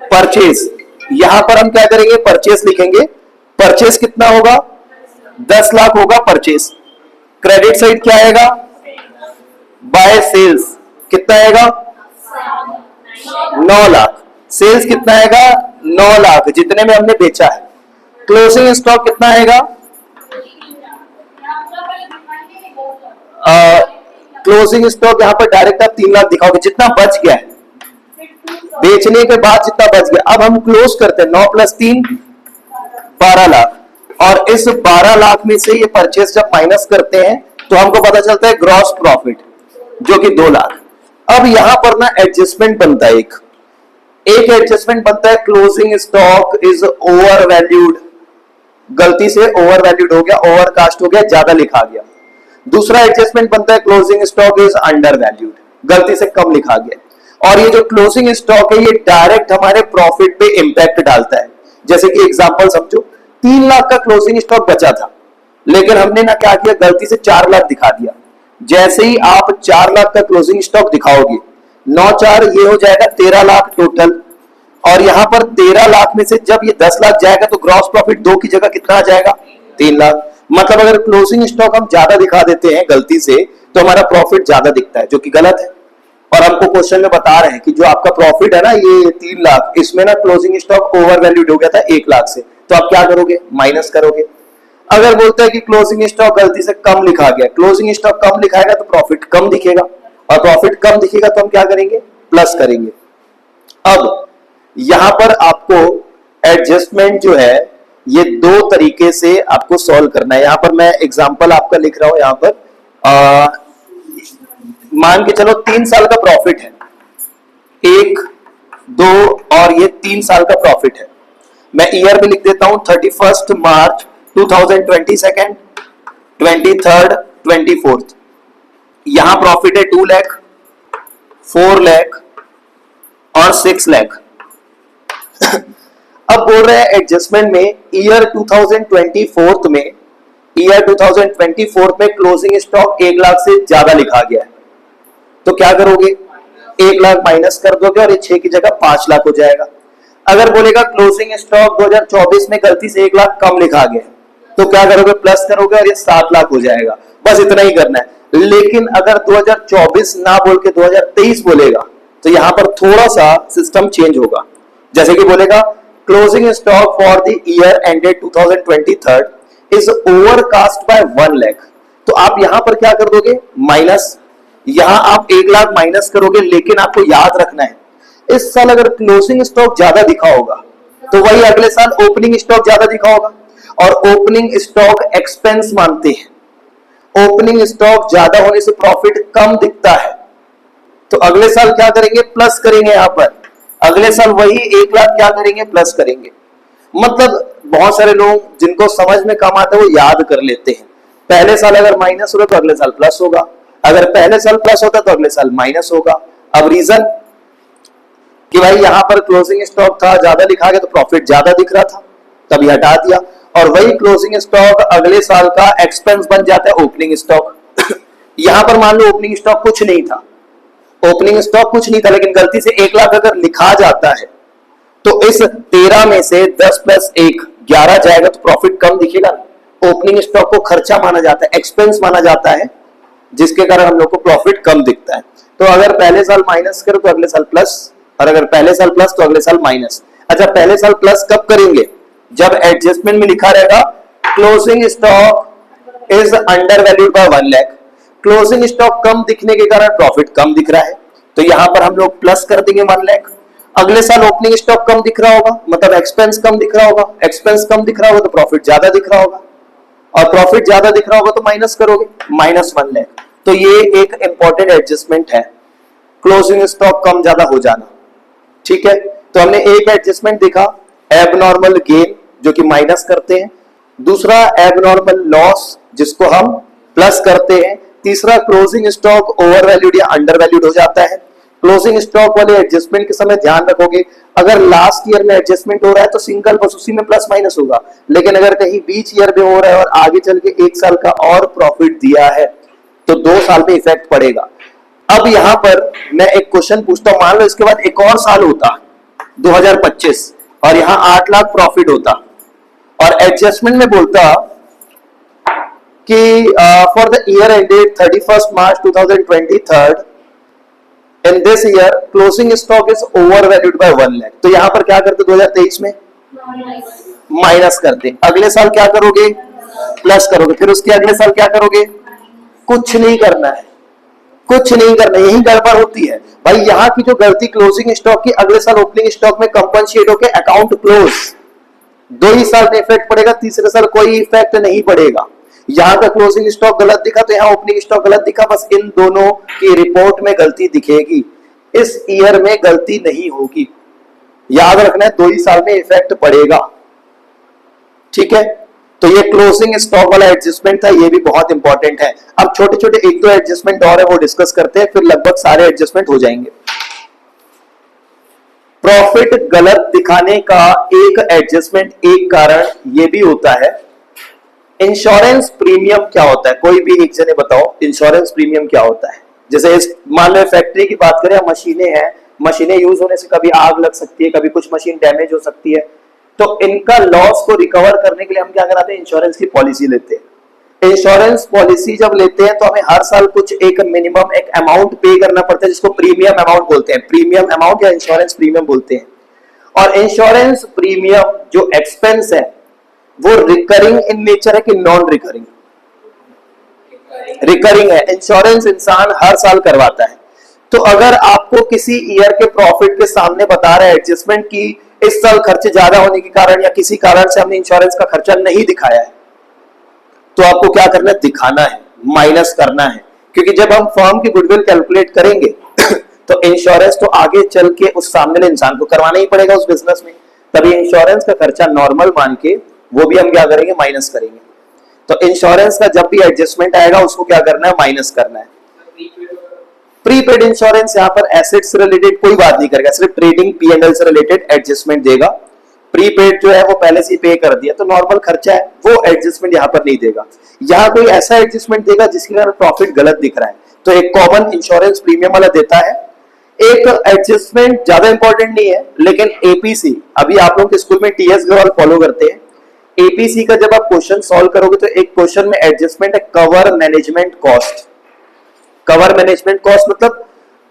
Speaker 1: परचेज। यहां पर हम क्या करेंगे? परचेज लिखेंगे। परचेज कितना होगा? 10 लाख होगा परचेज। क्रेडिट साइड क्या आएगा? बाय सेल्स कितना आएगा? 9 लाख। सेल्स कितना आएगा? 9 लाख, जितने में हमने बेचा है। क्लोजिंग स्टॉक कितना आएगा? क्लोजिंग स्टॉक यहां पर डायरेक्ट आप 3 लाख दिखाओगे, जितना बच गया है बेचने के बाद, जितना बच गया। अब हम क्लोज करते हैं, 9 + 3 12 लाख, और इस 12 लाख में से ये परचेस जब माइनस करते हैं तो हमको पता चलता है ग्रॉस प्रॉफिट, जो कि 2 लाख। अब यहां पर ना एडजस्टमेंट बनता है, एक एडजस्टमेंट बनता है, closing stock is over valued. गलती से ओवर वैल्यूड हो गया, ओवर कास्ट हो गया, ज्यादा लिखा गया। दूसरा एडजस्टमेंट बनता है, closing stock is under valued, गलती से कम लिखा गया। और ये जो क्लोजिंग स्टॉक है ये डायरेक्ट हमारे प्रॉफिट पे इंपैक्ट डालता है। जैसे कि एग्जांपल समझो, 3 लाख का क्लोजिंग स्टॉक बचा था, लेकिन हमने ना क्या किया, गलती से 4 लाख दिखा दिया। जैसे ही आप 4 लाख का क्लोजिंग स्टॉक दिखाओगे, 9 4 ये हो जाएगा 13 लाख टोटल। और यहां पर 13 लाख में से जब ये 10 लाख जाएगा तो ग्रॉस प्रॉफिट 2 की जगह कितना आ जाएगा? 3 लाख। मतलब अगर क्लोजिंग स्टॉक हम ज्यादा दिखा देते हैं गलती से, तो हमारा प्रॉफिट ज्यादा दिखता है, जो कि गलत है। और हमको क्वेश्चन में बता रहे हैं कि जो आपका प्रॉफिट है ना ये 3 लाख, इसमें ना क्लोजिंग स्टॉक ओवर वैल्यूड हो गया था 1 लाख से, तो आप क्या करोगे? माइनस करोगे। अगर बोलते हैं कि क्लोजिंग स्टॉक गलती से कम लिखा गया, क्लोजिंग स्टॉक कम लिखाएगा तो प्रॉफिट कम दिखेगा, और प्रॉफिट कम दिखेगा तो हम क्या करेंगे? प्लस करेंगे। अब यहां पर आपको एडजस्टमेंट जो है ये 2 तरीके से आपको सॉल्व करना है। यहां पर मैं एग्जांपल आपका लिख रहा हूं। यहां पर मान के चलो 3 साल का प्रॉफिट है, 1 2 और ये 3 साल का प्रॉफिट है। मैं ईयर भी लिख देता हूं, 31 मार्च 2022, 23rd, 24th। यहां प्रॉफिट है 2 लाख, 4 लाख और 6 लाख। अब बोल रहे हैं एडजस्टमेंट में ईयर 2024 में, ईयर 2024 में क्लोजिंग स्टॉक 1 लाख से ज्यादा लिखा गया है, तो क्या करोगे? 1 लाख माइनस कर दोगे और ये 6 की जगह 5 लाख हो जाएगा। अगर बोलेगा क्लोजिंग स्टॉक 2024 में गलती से 1 लाख कम लिखा गया, तो क्या करोगे? प्लस करोगे और ये 7 लाख हो जाएगा। बस इतना ही करना है। लेकिन अगर 2024 ना बोल के 2023 बोलेगा तो यहां पर थोड़ा सा सिस्टम चेंज होगा। जैसे कि बोलेगा closing stock for the year ended 2023 is overcast bye 1 lakh, तो आप यहां पर क्या कर दोगे? माइनस। यहां आप 1 लाख माइनस करोगे, लेकिन आपको याद रखना है इस साल अगर क्लोजिंग स्टॉक ज्यादा दिखा होगा तो वही अगले साल ओपनिंग स्टॉक ज्यादा दिखा होगा, और ओपनिंग स्टॉक एक्सपेंस मानते हैं। ओपनिंग स्टॉक ज्यादा होने से प्रॉफिट कम दिखता है, तो अगले साल क्या करेंगे? प्लस करेंगे। यहां पर अगले साल वही 1 लाख क्या करेंगे? प्लस करेंगे। मतलब बहुत सारे लोग जिनको समझ में कम आता है वो याद कर लेते हैं, पहले साल अगर माइनस होगा तो अगले साल प्लस होगा, अगर पहले साल प्लस होता तो अगले साल माइनस होगा। अब रीजन कि भाई यहां पर क्लोजिंग स्टॉक था ज्यादा लिखा गया तो प्रॉफिट ज्यादा दिख रहा था, तभी हटा दिया, और वही क्लोजिंग स्टॉक अगले साल का एक्सपेंस बन जाता है ओपनिंग स्टॉक। यहां पर मान लो ओपनिंग स्टॉक कुछ नहीं था, ओपनिंग स्टॉक कुछ नहीं था, लेकिन गलती से 1 लाख अगर लिखा जाता है तो इस 13 में से 10 + 1 11 जाएगा तो प्रॉफिट कम दिखेगा। ओपनिंग स्टॉक को खर्चा माना जाता है, एक्सपेंस माना जाता है, जिसके कारण हम लोग को प्रॉफिट कम दिखता है। तो अगर पहले साल माइनस करो तो अगले साल प्लस, और अगर पहले साल प्लस तो अगले साल माइनस। अच्छा, पहले साल प्लस कब करेंगे? जब एडजस्टमेंट में लिखा रहेगा closing stock is under valued by 1 lakh. Closing stock कम दिखने के कारण प्रॉफिट कम दिख रहा है, तो यहां पर हम लोग प्लस कर देंगे 1 लाख। अगले साल ओपनिंग स्टॉक कम दिख रहा होगा, मतलब एक्सपेंस कम दिख रहा होगा, एक्सपेंस कम दिख रहा होगा तो प्रॉफिट ज्यादा दिख रहा होगा, और प्रॉफिट ज्यादा दिख रहा होगा तो माइनस करोगे, -1 लाख। तो ये एक इंपॉर्टेंट एडजस्टमेंट है, क्लोजिंग स्टॉक कम ज्यादा हो जाना। ठीक है, तो हमने एक एडजस्टमेंट देखा, एबनॉर्मल गेन जो कि माइनस करते हैं, दूसरा एबनॉर्मल लॉस जिसको हम प्लस करते हैं, तीसरा क्लोजिंग स्टॉक ओवर वैल्यूड या अंडर वैल्यूड हो जाता है। क्लोजिंग स्टॉक वाले एडजस्टमेंट के समय ध्यान रखोगे, अगर लास्ट ईयर में एडजस्टमेंट हो रहा है तो सिंगल बस उसी में प्लस माइनस होगा, लेकिन अगर कहीं बीच ईयर में हो रहा है और आगे चल के 1 साल का और प्रॉफिट दिया है तो 2 साल में इफेक्ट पड़ेगा। अब यहां पर मैं एक क्वेश्चन पूछता हूं, मान लो इसके बाद एक और साल होता 2025 और यहां 8 लाख प्रॉफिट होता, और एडजस्टमेंट में बोलता कि for the year ended 31 March 2023 in this year closing stock is over valued by 1 lakh. तो यहां पर क्या करते 2023 में माइनस करते, अगले साल क्या करोगे? प्लस करोगे, फिर उसके अगले साल क्या करोगे? कुछ नहीं करना है, कुछ नहीं करना, यही गड़बड़ होती है भाई। यहां की जो गलती क्लोजिंग स्टॉक की, अगले साल ओपनिंग स्टॉक में कंपनसेट होकर अकाउंट क्लोज, 2 ही साल में इफेक्ट पड़ेगा, तीसरे साल कोई इफेक्ट नहीं पड़ेगा। यहां का क्लोजिंग स्टॉक गलत दिखा तो यहां ओपनिंग स्टॉक गलत दिखा, बस इन दोनों की रिपोर्ट में गलती दिखेगी, इस ईयर में गलती नहीं होगी। याद रखना है 2 ही साल में इफेक्ट पड़ेगा। ठीक है, तो ये क्लोजिंग स्टॉक वाला एडजस्टमेंट था, ये भी बहुत इंपॉर्टेंट है। अब छोटे छोटे 1-2 एडजस्टमेंट और है, वो डिस्कस करते हैं, फिर लगभग सारे एडजस्टमेंट हो जाएंगे। प्रॉफिट गलत दिखाने का एक एडजस्टमेंट, एक कारण ये भी होता है, इंश्योरेंस प्रीमियम क्या होता है? कोई भी एक जने बताओ इंश्योरेंस प्रीमियम क्या होता है। जैसे इस मान लो फैक्ट्री की बात करें, मशीनें हैं, मशीनें यूज होने से कभी आग लग सकती है, कभी कुछ मशीन डैमेज हो सकती है, तो इनका लॉस को रिकवर करने के लिए हम क्या कराते हैं? इंश्योरेंस की पॉलिसी लेते हैं। इंश्योरेंस पॉलिसी जब लेते हैं तो हमें हर साल कुछ एक मिनिमम एक अमाउंट पे करना पड़ता है, जिसको प्रीमियम अमाउंट बोलते हैं, प्रीमियम अमाउंट या इंश्योरेंस प्रीमियम बोलते हैं। और इंश्योरेंस प्रीमियम जो एक्सपेंस है वो रिकरिंग इन नेचर है कि नॉन रिकरिंग? रिकरिंग है। इंश्योरेंस इंसान हर साल करवाता है, तो अगर आपको किसी ईयर के प्रॉफिट के सामने बता रहा है एडजस्टमेंट की इस साल खर्चे ज्यादा होने के कारण या किसी कारण से हमने इंश्योरेंस का खर्चा नहीं दिखाया है, तो आपको क्या करना है? दिखाना है, माइनस करना है, क्योंकि जब हम फर्म की गुडविल कैलकुलेट करेंगे तो इंश्योरेंस तो आगे चल के उस सामने वाले इंसान को करवाना ही पड़ेगा उस बिजनेस में, तभी इंश्योरेंस का खर्चा नॉर्मल मान के वो भी हम क्या करेंगे? माइनस करेंगे। तो इंश्योरेंस का जब भी एडजस्टमेंट आएगा उसको क्या करना है? माइनस करना है। प्रीपेड इंश्योरेंस यहाँ पर एसेट से रिलेटेड कोई बात नहीं करेगा, सिर्फ ट्रेडिंग P&L से रिलेटेड एडजस्टमेंट देगा। प्रीपेड जो है वो पहले से पे कर दिया, तो नॉर्मल खर्चा है, वो एडजस्टमेंट यहाँ पर नहीं देगा। यहाँ कोई ऐसा एडजस्टमेंट देगा जिसके कारण प्रॉफिट गलत दिख रहा है, तो एक कॉमन इंश्योरेंस प्रीमियम वाला देता है। एक एडजस्टमेंट ज्यादा इंपॉर्टेंट नहीं है, लेकिन एपीसी, अभी आप लोग के स्कूल में टीएस ग्रोवाल फॉलो करते हैं, एपीसी का जब आप क्वेश्चन सॉल्व करोगे तो एक क्वेश्चन में एडजस्टमेंट है cover management cost. Cover management cost मतलब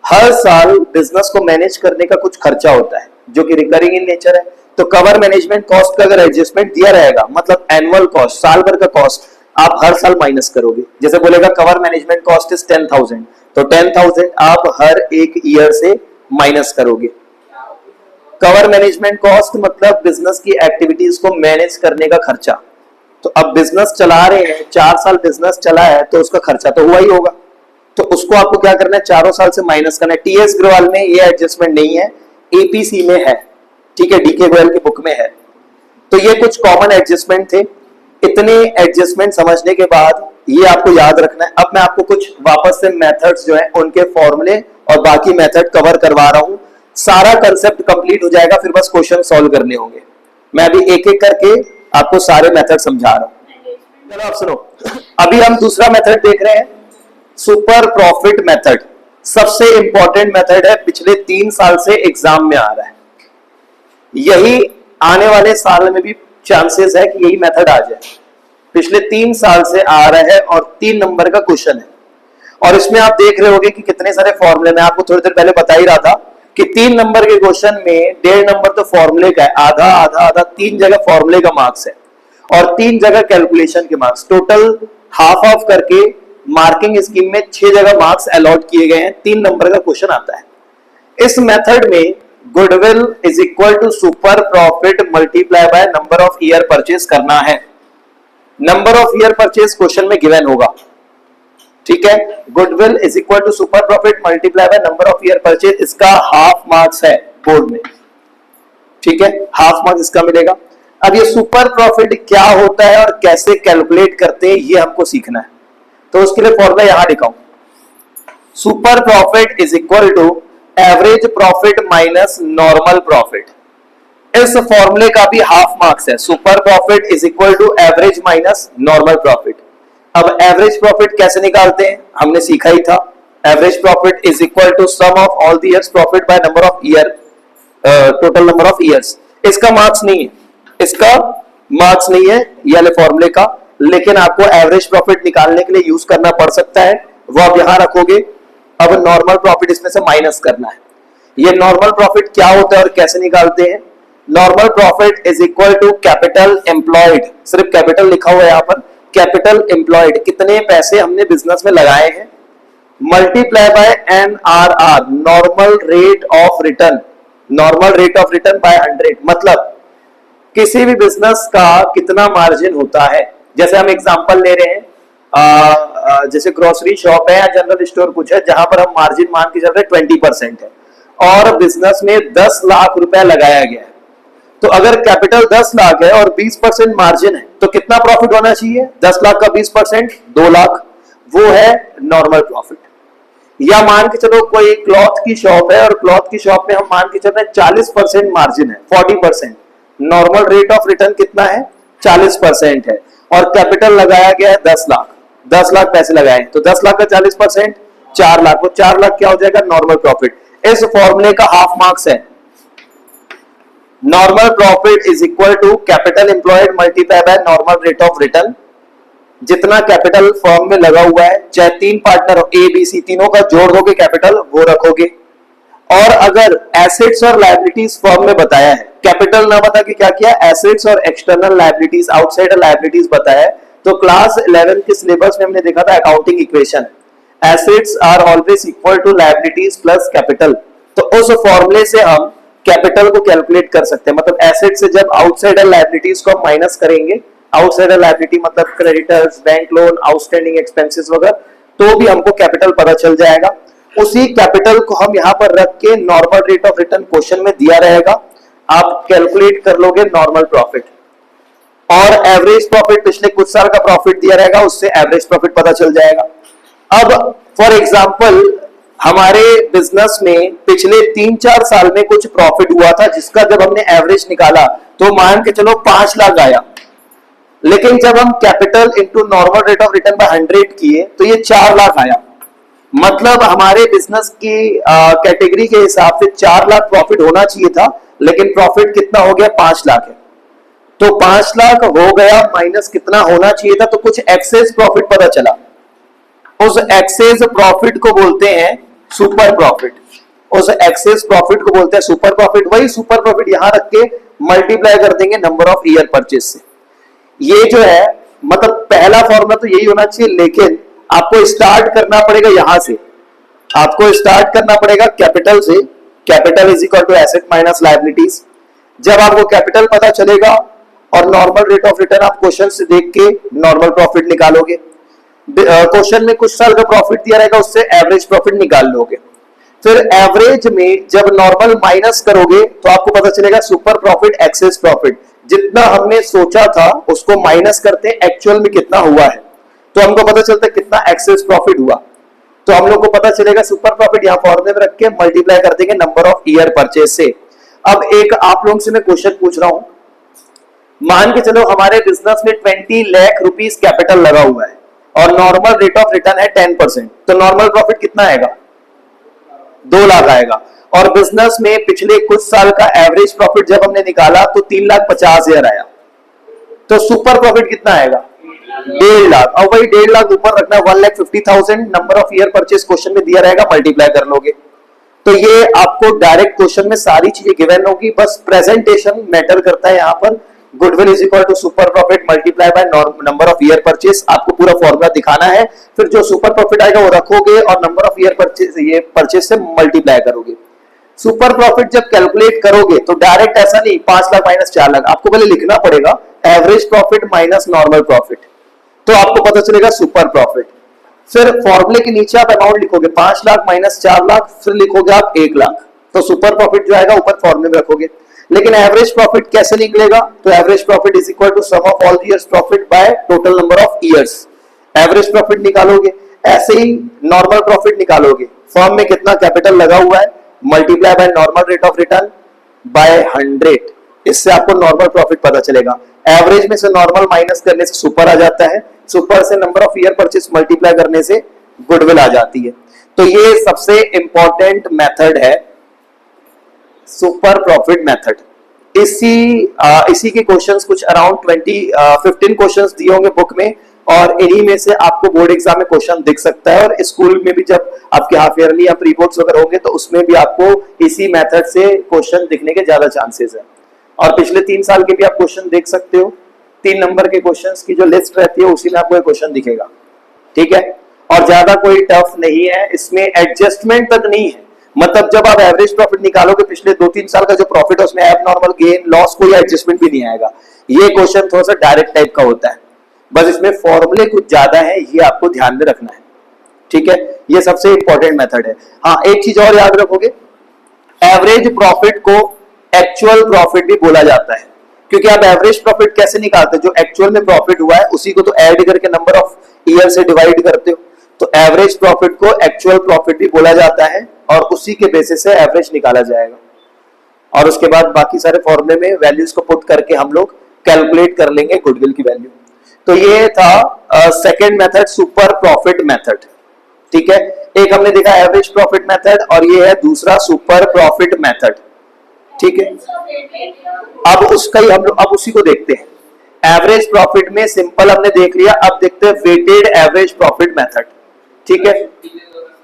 Speaker 1: हर साल बिजनेस को मैनेज करने का कुछ खर्चा होता है जो कि रिकरिंग इन नेचर है, तो कवर मैनेजमेंट कॉस्ट का अगर एडजस्टमेंट दिया रहेगा, मतलब एनुअल कॉस्ट, साल भर का कॉस्ट, आप हर साल माइनस करोगे। जैसे बोलेगा कवर मैनेजमेंट कॉस्ट इज 10,000, तो 10,000 आप हर एक ईयर से माइनस करोगे। कवर मैनेजमेंट कॉस्ट मतलब बिजनेस की एक्टिविटीज को मैनेज करने का खर्चा। तो अब बिजनेस चला रहे हैं, 4 साल बिजनेस चला है, तो उसका खर्चा तो हुआ ही होगा, तो उसको आपको क्या करना है? 4 साल से माइनस करना है। टीएस ग्रोवाल में ये एडजस्टमेंट नहीं है, एपीसी में है, ठीक है, डीके गोयल की बुक में है। तो ये कुछ कॉमन एडजस्टमेंट थे। इतने एडजस्टमेंट समझने के बाद ये आपको याद रखना है। अब मैं आपको कुछ वापस से मेथड्स जो है उनके फॉर्मूले और बाकी मेथड कवर करवा रहा हूं, सारा कंसेप्ट कंप्लीट हो जाएगा, फिर बस क्वेश्चन सॉल्व करने होंगे। मैं अभी एक एक करके आपको सारे मेथड समझा रहा हूं। चलो आप सुनो, अभी हम दूसरा मेथड देख रहे हैं, सुपर प्रॉफिट मेथड। सबसे इंपॉर्टेंट मेथड है, पिछले 3 साल से एग्जाम में आ रहा है, यही आने वाले साल में भी चांसेस है कि यही मेथड आ जाए। पिछले 3 साल से आ रहा है और 3 नंबर का क्वेश्चन है। और इसमें आप देख रहे होगे कि कितने सारे फॉर्मूले, मैं आपको थोड़ी देर पहले बता ही रहा था कि 3 नंबर के क्वेश्चन में 1.5 नंबर तो फॉर्मूले का है, आधा आधा आधा, 3 जगह फॉर्मूले का मार्क्स है और 3 जगह कैलकुलेशन के मार्क्स, टोटल हाफ ऑफ करके मार्किंग स्कीम में 6 जगह मार्क्स अलॉट किए गए हैं। 3 नंबर का क्वेश्चन आता है। इस मेथड में goodwill is equal to super profit multiply by number of year purchase करना है। Number of year purchase question में गिवन होगा, ठीक है। Goodwill is equal to super profit multiply by number of year purchase, इसका half marks है board में, ठीक है, हाफ मार्क्स इसका मिलेगा। अब ये सुपर प्रॉफिट क्या होता है और कैसे कैलकुलेट करते हैं ये हमको सीखना है, तो उसके लिए फॉर्मूला यहां लिखा हूं। Super profit is equal to average profit minus normal profit. इस फॉर्मूले का भी हाफ मार्क्स है। Super profit is equal to average minus normal profit. अब एवरेज प्रॉफिट कैसे निकालते हैं हमने सीखा ही था। Average profit is equal to sum of all the years profit by number of year, total number of years. इसका मार्क्स नहीं है, इसका मार्क्स नहीं है ये वाले फॉर्मूले का, लेकिन आपको एवरेज प्रॉफिट निकालने के लिए यूज करना पड़ सकता है, वो आप यहां रखोगे। अब नॉर्मल प्रॉफिट इसमें से माइनस करना है। ये नॉर्मल प्रॉफिट क्या होता है और कैसे निकालते हैं? Normal profit is equal to capital employed, सिर्फ कैपिटल लिखा हुआ है यहां पर, कैपिटल एम्प्लॉयड, कितने पैसे हमने बिजनेस में लगाए हैं, multiply by NRR, normal rate of return, normal rate of return by 100। मतलब किसी भी बिजनेस का कितना मार्जिन होता है, जैसे हम एग्जांपल ले रहे हैं, जैसे ग्रोसरी शॉप है या जनरल स्टोर कुछ है जहां पर हम मार्जिन मान के चल रहे 20% है और बिजनेस में 10 लाख रुपया लगाया गया है, तो अगर कैपिटल 10 लाख है और 20% मार्जिन है तो कितना प्रॉफिट होना चाहिए? 10 लाख का 20% 2 लाख, वो है नॉर्मल प्रॉफिट। या मान के चलो कोई क्लॉथ की शॉप है और क्लॉथ की शॉप में हम मान के चल रहे हैं 40% मार्जिन है, 40%, नॉर्मल रेट ऑफ रिटर्न कितना है? 40% है और कैपिटल लगाया गया है 10 लाख, 10 लाख पैसे लगाए, तो 10 लाख का 40% 4 लाख, वो 4 लाख क्या हो जाएगा? Normal profit. इस फॉर्मूले का हाफ मार्क्स है। Normal profit is equal to capital employed multiply by normal rate of return. जितना कैपिटल फर्म में लगा हुआ है, चाहे 3 पार्टनर हो, ए बी सी, तीनों का जोड़ दोगे कैपिटल, वो रखोगे। और अगर एसेट्स और लायबिलिटीज फर्म में बताया है, कैपिटल ना बता के क्या किया, एसेट्स और एक्सटर्नल लायबिलिटीज, आउटसाइड लायबिलिटीज बताया है, तो क्लास 11 के सिलेबस में हमने देखा था accounting equation, assets are always equal to liabilities plus capital. तो उस फॉर्मूले से हम कैपिटल को कैलकुलेट कर सकते हैं। मतलब एसेट से जब आउटसाइडर लायबिलिटीज को हम माइनस करेंगे, आउटसाइडर लायबिलिटी मतलब creditors, bank loan, outstanding expenses वगैरह, तो भी हमको कैपिटल पता चल जाएगा। उसी कैपिटल को हम यहां पर रख के normal rate of return question में दिया रहेगा, आप कैलकुलेट कर लोगे नॉर्मल प्रॉफिट। और एवरेज प्रॉफिट पिछले कुछ साल का प्रॉफिट दिया रहेगा, उससे एवरेज प्रॉफिट पता चल जाएगा। अब फॉर एग्जांपल हमारे बिजनेस में पिछले 3-4 साल में कुछ प्रॉफिट हुआ था जिसका जब हमने एवरेज निकाला तो मान के चलो 5 लाख आया, लेकिन जब हम capital into normal rate of return by 100 किए तो ये 4 लाख आया। मतलब हमारे बिजनेस की कैटेगरी के हिसाब से 4 लाख प्रॉफिट होना चाहिए था, लेकिन प्रॉफिट कितना हो गया? 5 लाख है। तो 5 लाख हो गया माइनस कितना होना चाहिए था, तो कुछ एक्सेस प्रॉफिट पता चला। उस एक्सेस प्रॉफिट को बोलते हैं सुपर प्रॉफिट। उस एक्सेस प्रॉफिट को बोलते हैं सुपर प्रॉफिट। वही सुपर प्रॉफिट यहां रख के मल्टीप्लाई कर देंगे नंबर ऑफ ईयर परचेज से। ये जो है मतलब पहला फॉर्मूला तो यही होना चाहिए, लेकिन आपको स्टार्ट करना पड़ेगा यहां से। आपको स्टार्ट करना पड़ेगा कैपिटल से। Capital is equal to asset minus liabilities. जब आपको कैपिटल पता चलेगा और नॉर्मल रेट ऑफ रिटर्न आप क्वेश्चन से देख के नॉर्मल प्रॉफिट निकालोगे। क्वेश्चन में कुछ साल का प्रॉफिट दिया रहेगा, उससे एवरेज प्रॉफिट निकाल लोगे। फिर एवरेज में जब नॉर्मल माइनस करोगे तो आपको पता चलेगा सुपर प्रॉफिट, एक्सेस प्रॉफिट। जितना हमने सोचा था उसको माइनस करते हैं एक्चुअल में कितना हुआ है, तो हमको पता चलता है कितना एक्सेस प्रॉफिट हुआ। तो हम लोग को पता चलेगा सुपर प्रॉफिट यहां फॉर्मूले में रख के मल्टीप्लाई कर देंगे नंबर ऑफ ईयर परचेज से। अब एक आप लोगों से मैं क्वेश्चन पूछ रहा हूं, मान के चलो हमारे बिजनेस में 20 लाख रुपीस कैपिटल लगा हुआ है और नॉर्मल रेट ऑफ रिटर्न है 10%, तो नॉर्मल प्रॉफिट कितना आएगा? 2 लाख आएगा। और बिजनेस में पिछले कुछ साल का एवरेज प्रॉफिट जब हमने निकाला तो 3,50,000 आया, तो सुपर प्रॉफिट कितना आएगा? 1.5 लाख, और वही 1.5 लाख ऊपर रखना है 1,50,000, number of year purchase question में दिया रहेगा, मल्टीप्लाई कर लोगे। तो ये आपको डायरेक्ट क्वेश्चन में सारी चीजें गिवन होगी, बस प्रेजेंटेशन मैटर करता है यहाँ पर। Goodwill is equal to super profit multiply by number of year purchase, आपको पूरा फॉर्मूला दिखाना है, फिर जो सुपर प्रॉफिट आएगा वो रखोगे और नंबर ऑफ ईयर परचेज ये परचेज से मल्टीप्लाई करोगे। सुपर प्रॉफिट जब कैलकुलेट करोगे तो डायरेक्ट ऐसा नहीं 5 लाख माइनस 4 लाख, आपको पहले लिखना पड़ेगा average profit minus normal profit, तो आपको पता चलेगा सुपर प्रॉफिट। फिर फॉर्मूले के नीचे आप अमाउंट लिखोगे 5 लाख माइनस 4 लाख, फिर लिखोगे आप 1 लाख, तो सुपर प्रॉफिट जो आएगा ऊपर फॉर्मूले में रखोगे। लेकिन एवरेज प्रॉफिट कैसे निकलेगा, तो average profit is equal to sum of all the years profit by total number of years, average profit निकालोगे। ऐसे ही नॉर्मल प्रॉफिट निकालोगे, फर्म में कितना कैपिटल लगा हुआ है multiply by normal rate of return by 100, इससे आपको नॉर्मल प्रॉफिट पता चलेगा। एवरेज में से नॉर्मल माइनस करने से सुपर आ जाता है, सुपर से number of year purchase multiply करने से गुडविल आ जाती है। तो ये सबसे इंपॉर्टेंट मेथड है सुपर प्रॉफिट मेथड। इसी के क्वेश्चंस कुछ अराउंड 15 क्वेश्चंस दिए होंगे बुक में, और इन्हीं में से आपको बोर्ड एग्जाम में क्वेश्चन दिख सकता है, और स्कूल में भी जब आपके हाफ ईयरली या प्री बोर्ड्स वगैरह होंगे तो उसमें भी आपको इसी मेथड से क्वेश्चन दिखने के ज्यादा चांसेस है। और पिछले 3 साल के भी आप क्वेश्चन देख सकते हो, 3 नंबर के क्वेश्चंस की जो लिस्ट रहती है उसी में आपको क्वेश्चन दिखेगा, ठीक है। और ज्यादा कोई टफ नहीं है, इसमें एडजस्टमेंट तक नहीं है, मतलब जब आप एवरेज प्रॉफिट निकालोगे पिछले 2-3 साल का जो प्रॉफिट है उसमें एबनॉर्मल गेन लॉस कोई एडजस्टमेंट भी नहीं आएगा। ये क्वेश्चन थोड़ा सा डायरेक्ट टाइप का होता है, बस इसमें फॉर्मूले कुछ ज्यादा है, ये आपको ध्यान में रखना है, ठीक है। ये सबसे इंपॉर्टेंट मेथड है। हाँ, एक चीज और याद रखोगे, एवरेज प्रॉफिट को एक्चुअल प्रॉफिट भी बोला जाता है, क्योंकि आप एवरेज प्रॉफिट कैसे निकालते हो, जो एक्चुअल में प्रॉफिट हुआ है उसी को तो ऐड करके नंबर ऑफ ईयर से डिवाइड करते हो, तो एवरेज प्रॉफिट को एक्चुअल प्रॉफिट भी बोला जाता है, और उसी के बेसिस से एवरेज निकाला जाएगा। और उसके बाद बाकी सारे फॉर्मूले में वैल्यूज को पुट करके हम लोग कैलकुलेट कर लेंगे गुडविल की वैल्यू। तो ये था second method super profit method, ठीक है। एक हमने देखा एवरेज प्रॉफिट मेथड, और ये है दूसरा सुपर प्रॉफिट मेथड, ठीक है। अब उसका ही हम लोग अब उसी को देखते हैं। एवरेज प्रॉफिट में सिंपल हमने देख लिया, अब देखते हैं वेटेड एवरेज प्रॉफिट मेथड, ठीक है।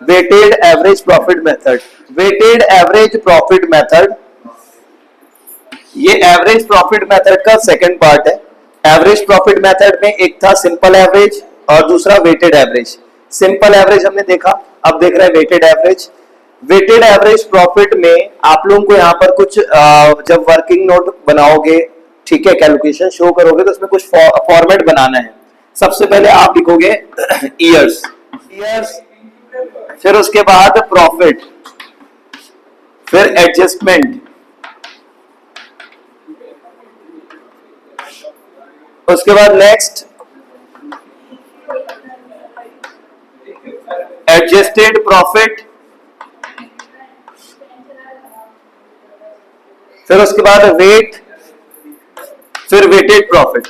Speaker 1: Weighted average profit method, weighted average profit method, ये एवरेज प्रॉफिट मेथड का सेकंड पार्ट है। एवरेज प्रॉफिट मेथड में एक था सिंपल एवरेज और दूसरा वेटेड एवरेज। सिंपल एवरेज हमने देखा, अब देख रहे हैं weighted average. Weighted average profit में आप लोगों को यहाँ पर कुछ जब वर्किंग नोट बनाओगे, ठीक है, कैलकुलेशन शो करोगे तो उसमें कुछ फॉर्मेट बनाना है। सबसे पहले आप लिखोगे ईयर्स, फिर उसके बाद प्रॉफिट, फिर एडजस्टमेंट, उसके बाद नेक्स्ट एडजस्टेड प्रॉफिट, फिर उसके बाद वेट, फिर वेटेड प्रॉफिट।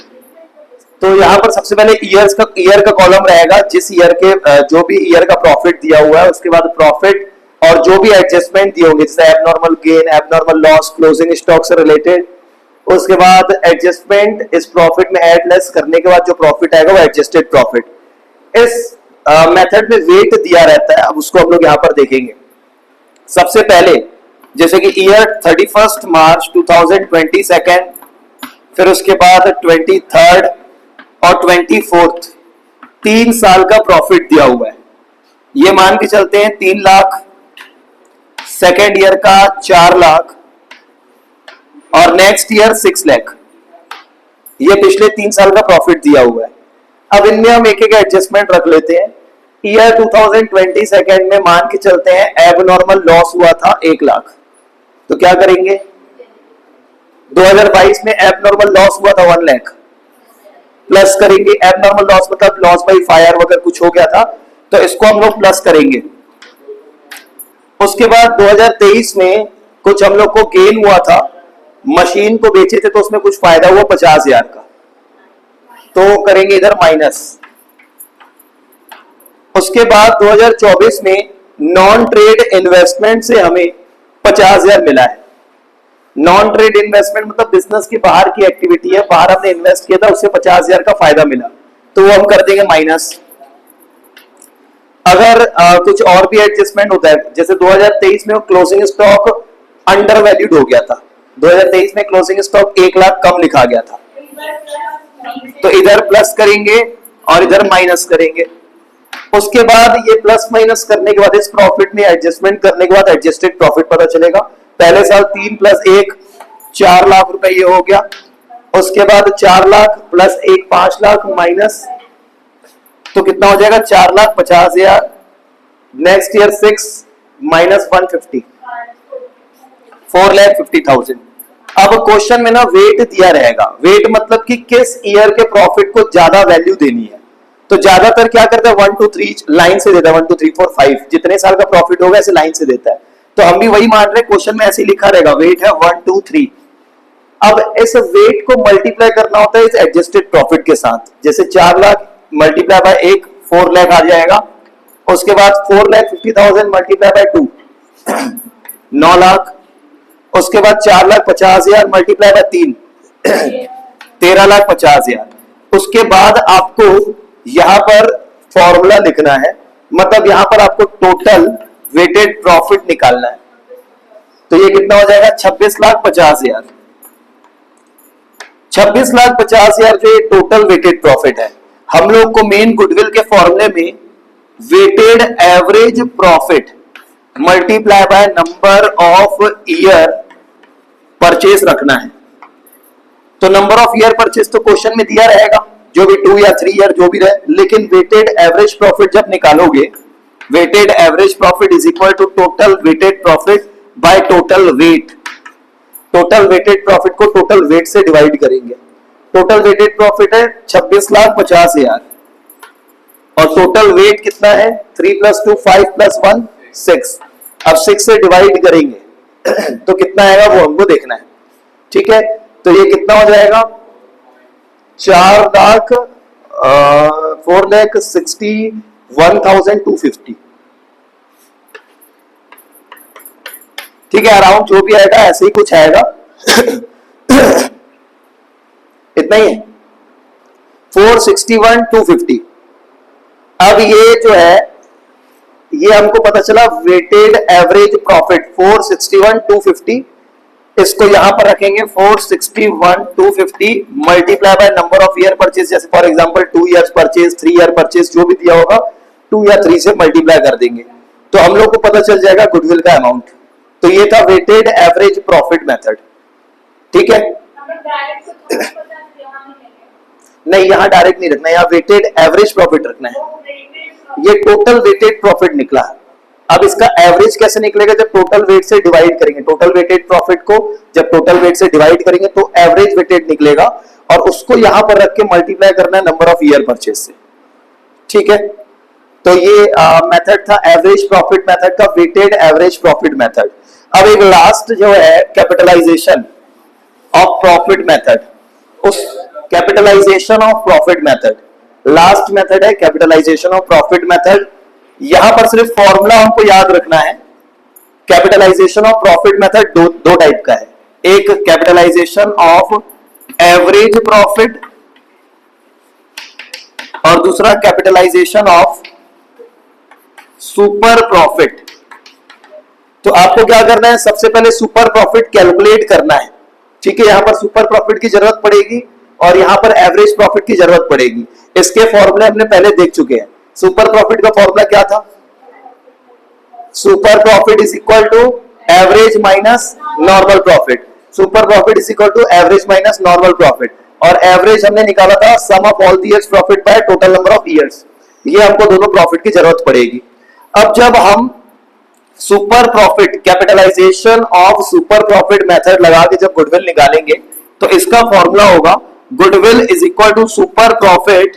Speaker 1: तो यहां पर सबसे पहले ईयर का कॉलम रहेगा, जिस ईयर के जो भी ईयर का प्रॉफिट दिया हुआ है, उसके बाद प्रॉफिट और जो भी एडजस्टमेंट दिए होंगे, जैसे abnormal gain, abnormal loss, closing stock से रिलेटेड। उसके बाद एडजस्टमेंट इस प्रॉफिट में ऐड लेस करने के बाद जो प्रॉफिट आएगा वो एडजस्टेड प्रॉफिट। इस मेथड में वेट दिया रहता है, अब उसको हम लोग यहां पर देखेंगे। सबसे पहले जैसे कि ईयर 31 मार्च 2022, फिर उसके बाद 23rd और 24th, 3 साल का प्रॉफिट दिया हुआ है। ये मान के चलते हैं 3 लाख, सेकेंड ईयर का 4 लाख और नेक्स्ट ईयर 6 लाख। ये पिछले 3 साल का प्रॉफिट दिया हुआ है। अब इनमें हम एक एक एडजस्टमेंट रख लेते हैं। ईयर 2022 में मान के चलते हैं एबनॉर्मल लॉस हुआ था 1 लाख, तो क्या करेंगे, 2022 में एबनॉर्मल लॉस हुआ था 1 लाख, प्लस करेंगे। एबनॉर्मल लॉस मतलब लॉस बाई फायर वगैरह कुछ हो गया था, तो इसको हम लोग प्लस करेंगे। उसके बाद 2023 में कुछ हम लोग को गेन हुआ था, मशीन को बेचे थे तो उसमें कुछ फायदा हुआ 50,000 का, तो करेंगे इधर माइनस। उसके बाद 2024 में नॉन ट्रेड इन्वेस्टमेंट से हमें 50,000 मिला है। नॉन ट्रेड इन्वेस्टमेंट मतलब बिजनेस के बाहर की एक्टिविटी है, बाहर हमने इन्वेस्ट किया था, उससे 50,000 का फायदा मिला, तो वो हम कर देंगे माइनस। अगर कुछ और भी एडजस्टमेंट होता है, जैसे 2023 में क्लोजिंग स्टॉक अंडर वैल्यूड हो गया था, 2023 में क्लोजिंग स्टॉक 1 लाख कम लिखा गया था, तो इधर प्लस करेंगे और इधर माइनस करेंगे। उसके बाद ये प्लस माइनस करने के बाद इस प्रॉफिट में एडजस्टमेंट करने के बाद एडजस्टेड प्रॉफिट पता चलेगा। पहले साल 3 + 1 4 लाख रुपए ये हो गया। उसके बाद 4 लाख प्लस 1 5 लाख माइनस, तो कितना हो जाएगा 4,50,000। Next year 6 minus 150 4,50,000। अब क्वेश्चन में ना वेट दिया रहेगा, वेट मतलब कि किस ईयर के प्रॉफिट को ज्यादा वैल्यू देनी है। तो ज्यादातर क्या करता है 1 2 3 लाइन से देता है, 1 2 3 4 5 जितने साल का प्रॉफिट होगा ऐसे लाइन से देता है। तो हम भी वही मान रहे हैं, क्वेश्चन में ऐसे लिखा रहेगा वेट है 1 2 3। अब इस वेट को मल्टीप्लाई करना होता है इस एडजस्टेड प्रॉफिट के साथ। जैसे 4 लाख मल्टीप्लाई बाय 1 4 लाख आ जाएगा। उसके बाद 4,50,000 मल्टीप्लाई बाय 2 9 लाख। उसके बाद 4,50,000 मल्टीप्लाई बाय 3 13,50,000। उसके बाद आपको यहां पर फॉर्मूला लिखना है, मतलब यहां पर आपको टोटल वेटेड प्रॉफिट निकालना है। तो ये कितना हो जाएगा 26,50,000। 26,50,000 जो ये टोटल वेटेड प्रॉफिट है। हम लोग को मेन गुडविल के फॉर्मूले में weighted average profit multiply by number of year purchase रखना है। तो नंबर ऑफ ईयर परचेस तो क्वेश्चन में दिया रहेगा, जो भी 2 या 3 ईयर जो भी रहे, लेकिन वेटेड एवरेज प्रॉफिट जब निकालोगे, weighted average profit is equal to total weighted profit by total weight. Total weighted profit को टोटल वेट से डिवाइड करेंगे। टोटल वेटेड प्रॉफिट है 26,50,000 और टोटल वेट कितना है 3 + 2 5 + 1 6। अब 6 से डिवाइड करेंगे तो कितना आएगा वो हमको देखना है। ठीक है, तो ये कितना हो जाएगा 4,61,250। ठीक है, अराउंड जो भी आएगा ऐसे ही कुछ आएगा इतना ही है 461,250। अब ये जो है ये हमको पता चला वेटेड एवरेज प्रॉफिट 461,250। इसको यहां पर रखेंगे 461,250 multiply by number of year purchase. जैसे for example 2 years purchase 3 year purchase जो भी दिया होगा 2 या 3 से मल्टीप्लाई कर देंगे तो हम लोग को पता चल जाएगा गुडविल का अमाउंट। तो ये था वेटेड एवरेज प्रॉफिट मेथड। ठीक है, नहीं यहां डायरेक्ट नहीं रखना, यहां वेटेड एवरेज प्रॉफिट रखना है। ये टोटल वेटेड प्रॉफिट निकला। अब इसका एवरेज कैसे निकलेगा, जब टोटल वेट से डिवाइड करेंगे। टोटल वेटेड प्रॉफिट को जब टोटल वेट से डिवाइड करेंगे तो एवरेज वेटेड निकलेगा और उसको यहां पर रख के मल्टीप्लाई करना है नंबर ऑफ ईयर परचेज से। ठीक है, तो ये मेथड था एवरेज प्रॉफिट मेथड का, वेटेड एवरेज प्रॉफिट मेथड। अब एक लास्ट जो है कैपिटलाइजेशन ऑफ प्रॉफिट मेथड, उस capitalization of profit method last method है कैपिटलाइजेशन ऑफ प्रॉफिट मेथड। यहां पर सिर्फ फॉर्मूला हमको याद रखना है। कैपिटलाइजेशन ऑफ प्रॉफिट मेथड दो टाइप का है, एक कैपिटलाइजेशन ऑफ एवरेज प्रॉफिट और दूसरा कैपिटलाइजेशन ऑफ सुपर प्रॉफिट। तो आपको क्या करना है, सबसे पहले सुपर प्रॉफिट कैलकुलेट करना है। ठीक है, यहां पर सुपर प्रॉफिट की जरूरत पड़ेगी और यहां पर एवरेज प्रॉफिट की जरूरत पड़ेगी। इसके फॉर्मूले हमने पहले देख चुके हैं। सुपर प्रॉफिट का फॉर्मूला क्या था, super profit is equal to average minus normal profit. Super profit is equal to average minus normal profit और एवरेज हमने निकाला था sum of all the years profit by total number of years. ये हमको दोनों profit की जरूरत पड़ेगी। अब जब हम super profit capitalization of super profit method लगा के जब गुडविल निकालेंगे तो इसका फॉर्मूला होगा goodwill is equal to super profit.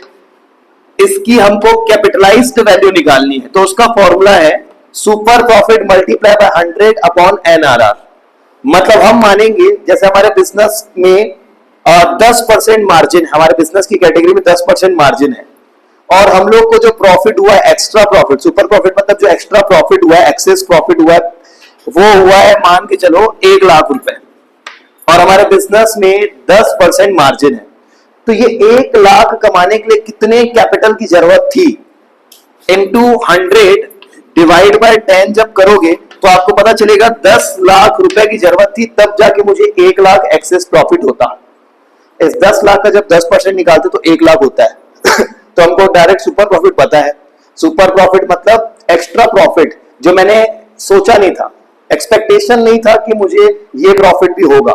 Speaker 1: इसकी हमको कैपिटलाइज्ड वैल्यू निकालनी है तो उसका फॉर्मूला है super profit multiply bye 100 upon NRR। मतलब हम मानेंगे जैसे हमारे बिजनेस में 10% मार्जिन, हमारे बिजनेस की कैटेगरी में 10% मार्जिन है और हम लोग को जो प्रॉफिट हुआ है एक्स्ट्रा प्रॉफिट, सुपर प्रॉफिट मतलब जो एक्स्ट्रा प्रॉफिट हुआ है, एक्सेस प्रॉफिट हुआ है, वो हुआ है मान के चलो 1 लाख रुपए और हमारे बिजनेस में 10% मार्जिन है तो ये 1 लाख कमाने के लिए कितने कैपिटल की जरूरत थी, इनटू 100 डिवाइड बाय 10 जब करोगे तो आपको पता चलेगा 10 लाख रुपए की जरूरत थी, तब जाके मुझे 1 लाख एक्सेस प्रॉफिट होता। इस 10 लाख का जब 10% निकालते तो 1 लाख होता है तो हमको डायरेक्ट सुपर प्रॉफिट पता है। सुपर प्रॉफिट मतलब एक्स्ट्रा प्रॉफिट, जो मैंने सोचा नहीं था, एक्सपेक्टेशन नहीं था कि मुझे ये प्रॉफिट भी होगा।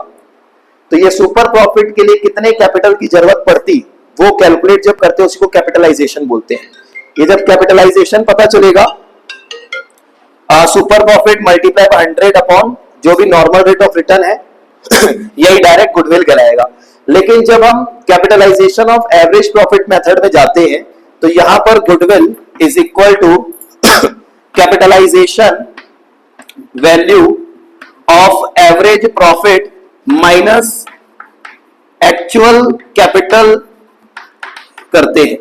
Speaker 1: तो ये सुपर प्रॉफिट के लिए कितने कैपिटल की जरूरत पड़ती, वो कैलकुलेट जब करते हैं उसी को कैपिटलाइजेशन बोलते हैं। ये जब कैपिटलाइजेशन पता चलेगा, super profit multiply bye 100 upon जो भी नॉर्मल रेट ऑफ रिटर्न है यही डायरेक्ट गुडविल कहलाएगा। लेकिन जब हम capitalization of average profit method में जाते हैं तो यहां पर goodwill is equal to capitalization value of average profit minus actual capital करते हैं।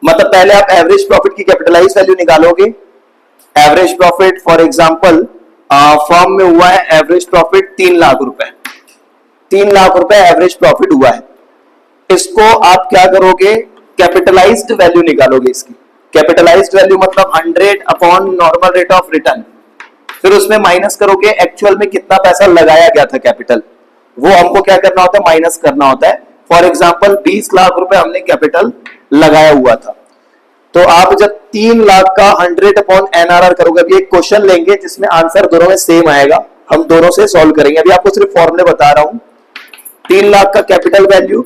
Speaker 1: मतलब पहले आप एवरेज प्रॉफिट की कैपिटलाइज वैल्यू निकालोगे। Average profit for example firm में हुआ है एवरेज प्रॉफिट 3 लाख रुपए, 3 लाख रुपए एवरेज प्रॉफिट हुआ है। इसको आप क्या करोगे, कैपिटलाइज्ड वैल्यू निकालोगे इसकी। कैपिटलाइज्ड वैल्यू मतलब 100 upon normal rate of return, फिर उसमें माइनस करोगे एक्चुअल में कितना पैसा लगाया गया था कैपिटल, वो हमको क्या करना होता है, माइनस करना होता है। फॉर एग्जांपल 20 लाख रुपए हमने कैपिटल लगाया हुआ था, तो आप जब 3 लाख का 100 अपॉन एनआरआर करोगे, अभी एक क्वेश्चन लेंगे जिसमें आंसर दोनों में सेम आएगा, हम दोनों से सॉल्व करेंगे। अभी आपको सिर्फ फॉर्मूले बता रहा हूं। 3 लाख का कैपिटल वैल्यू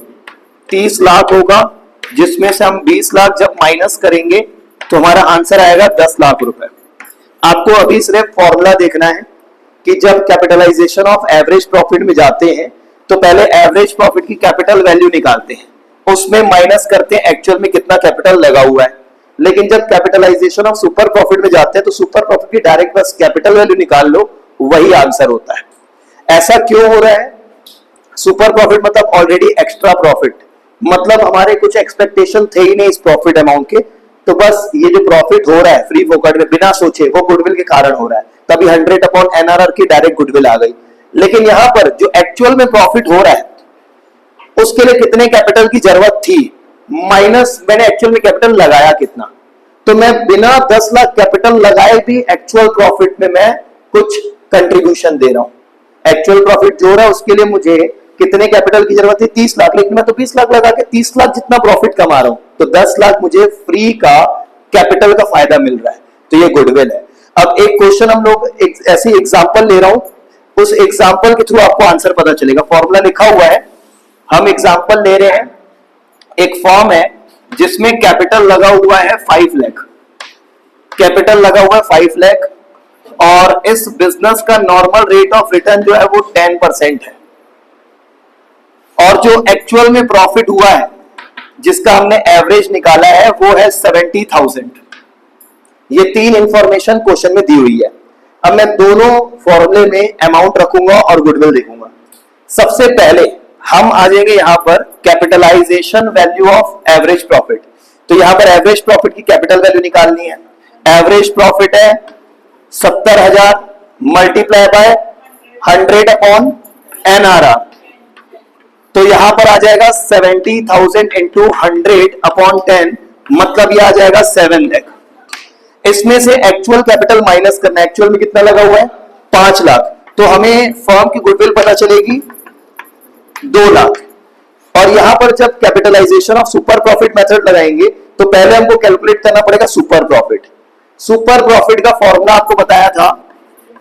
Speaker 1: 30 लाख होगा, जिसमें से हम 20 लाख जब माइनस करेंगे तो हमारा आंसर आएगा 10 लाख रुपए। आपको अभी सिर्फ फॉर्मूला देखना है कि जब कैपिटलाइजेशन ऑफ एवरेज प्रॉफिट में जाते हैं तो पहले एवरेज प्रॉफिट की कैपिटल वैल्यू निकालते हैं, उसमें माइनस करते हैं एक्चुअल में कितना कैपिटल लगा हुआ है। लेकिन जब कैपिटलाइजेशन ऑफ सुपर प्रॉफिट में जाते हैं तो सुपर प्रॉफिट की डायरेक्ट बस कैपिटल वैल्यू निकाल लो, वही आंसर होता है। ऐसा क्यों हो रहा है? सुपर प्रॉफिट मतलब ऑलरेडी एक्स्ट्रा प्रॉफिट, मतलब हमारे कुछ एक्सपेक्टेशन थे ही नहीं इस प्रॉफिट अमाउंट के, तो बस ये जो प्रॉफिट हो रहा है फ्री फोकट में बिना सोचे वो गुडविल के कारण हो रहा है, तभी 100 अपॉन एनआरआर की डायरेक्ट गुडविल आ गई। लेकिन यहां पर जो एक्चुअल में प्रॉफिट हो रहा है उसके लिए कितने कैपिटल की जरूरत थी माइनस मैंने एक्चुअल में कैपिटल लगाया कितना, तो मैं बिना 10 लाख कैपिटल लगाए भी एक्चुअल प्रॉफिट में मैं कुछ कंट्रीब्यूशन दे रहा हूं। एक्चुअल प्रॉफिट जो हो रहा है उसके लिए मुझे कितने कैपिटल की जरूरत है, 30 लाख, लेकिन मैं तो 20 लाख लगा के 30 लाख जितना प्रॉफिट कमा रहा हूं, तो 10 लाख मुझे फ्री का कैपिटल का फायदा मिल रहा है, तो ये गुडविल है। अब एक क्वेश्चन हम लोग ऐसी एग्जांपल ले रहा हूं, उस एग्जांपल के थ्रू आपको आंसर पता चलेगा। फॉर्मूला लिखा हुआ है, हम एग्जांपल ले रहे हैं। एक फॉर्म है जिसमें कैपिटल लगा हुआ है 5 लाख, कैपिटल लगा हुआ है 5 लाख, और इस बिजनेस का नॉर्मल रेट ऑफ रिटर्न जो है वो 10% है, और जो एक्चुअल में प्रॉफिट हुआ है जिसका हमने एवरेज निकाला है वो है 70,000। ये 3 इंफॉर्मेशन क्वेश्चन में दी हुई है। अब मैं दोनों फॉर्मूले में अमाउंट रखूंगा और गुडविल देखूंगा। सबसे पहले हम आ जाएंगे यहां पर capitalization value of average profit, तो यहां पर एवरेज प्रॉफिट की कैपिटल वैल्यू निकालनी है। एवरेज प्रॉफिट है 70,000 मल्टीप्लाई बाय 100 अपॉन एनआरआर, तो यहां पर आ जाएगा 70,000 इंटू 100 अपॉन 10, मतलब ये आ जाएगा 7 लाख। इसमें से एक्चुअल कैपिटल माइनस करना, एक्चुअल में कितना लगा हुआ है 5 लाख, तो हमें फर्म की गुडविल पता चलेगी 2 लाख। और यहां पर जब capitalization of super profit method लगाएंगे तो पहले हमको कैलकुलेट करना पड़ेगा सुपर प्रॉफिट। सुपर प्रॉफिट का फॉर्मूला आपको बताया था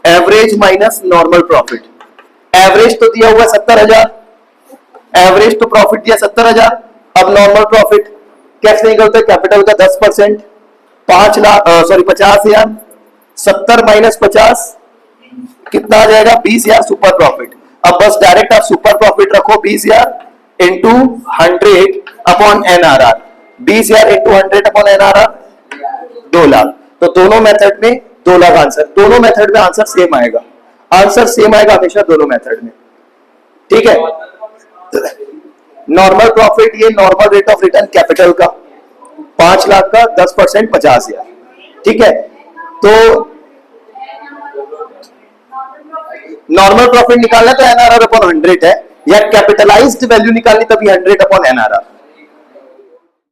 Speaker 1: average minus normal profit. Average तो दिया हुआ 70,000, एवरेज तो प्रॉफिट दिया 70,000। अब नॉर्मल प्रॉफिट कैसे निकलता है, कैपिटल का 10%, 50,000, 70 माइनस 50 कितना आ जाएगा 20,000 सुपर प्रॉफिट। अब बस डायरेक्ट आप सुपर प्रॉफिट रखो 20,000 into 100 upon NRR, 20,000 into 100 upon NRR 2 lakh. तो दोनों मेथड में 2 लाख आंसर, दोनों मेथड में आंसर सेम आएगा, आंसर सेम आएगा हमेशा दोनों मेथड में, ठीक है। नॉर्मल प्रॉफिट ये normal rate of return capital का 5 लाख का 10% 50,000, ठीक है। तो नॉर्मल प्रॉफिट निकालना तो एनआरआर अपॉन 100 है, या कैपिटलाइज्ड वैल्यू निकालनी तभी 100 अपॉन एनआरआर।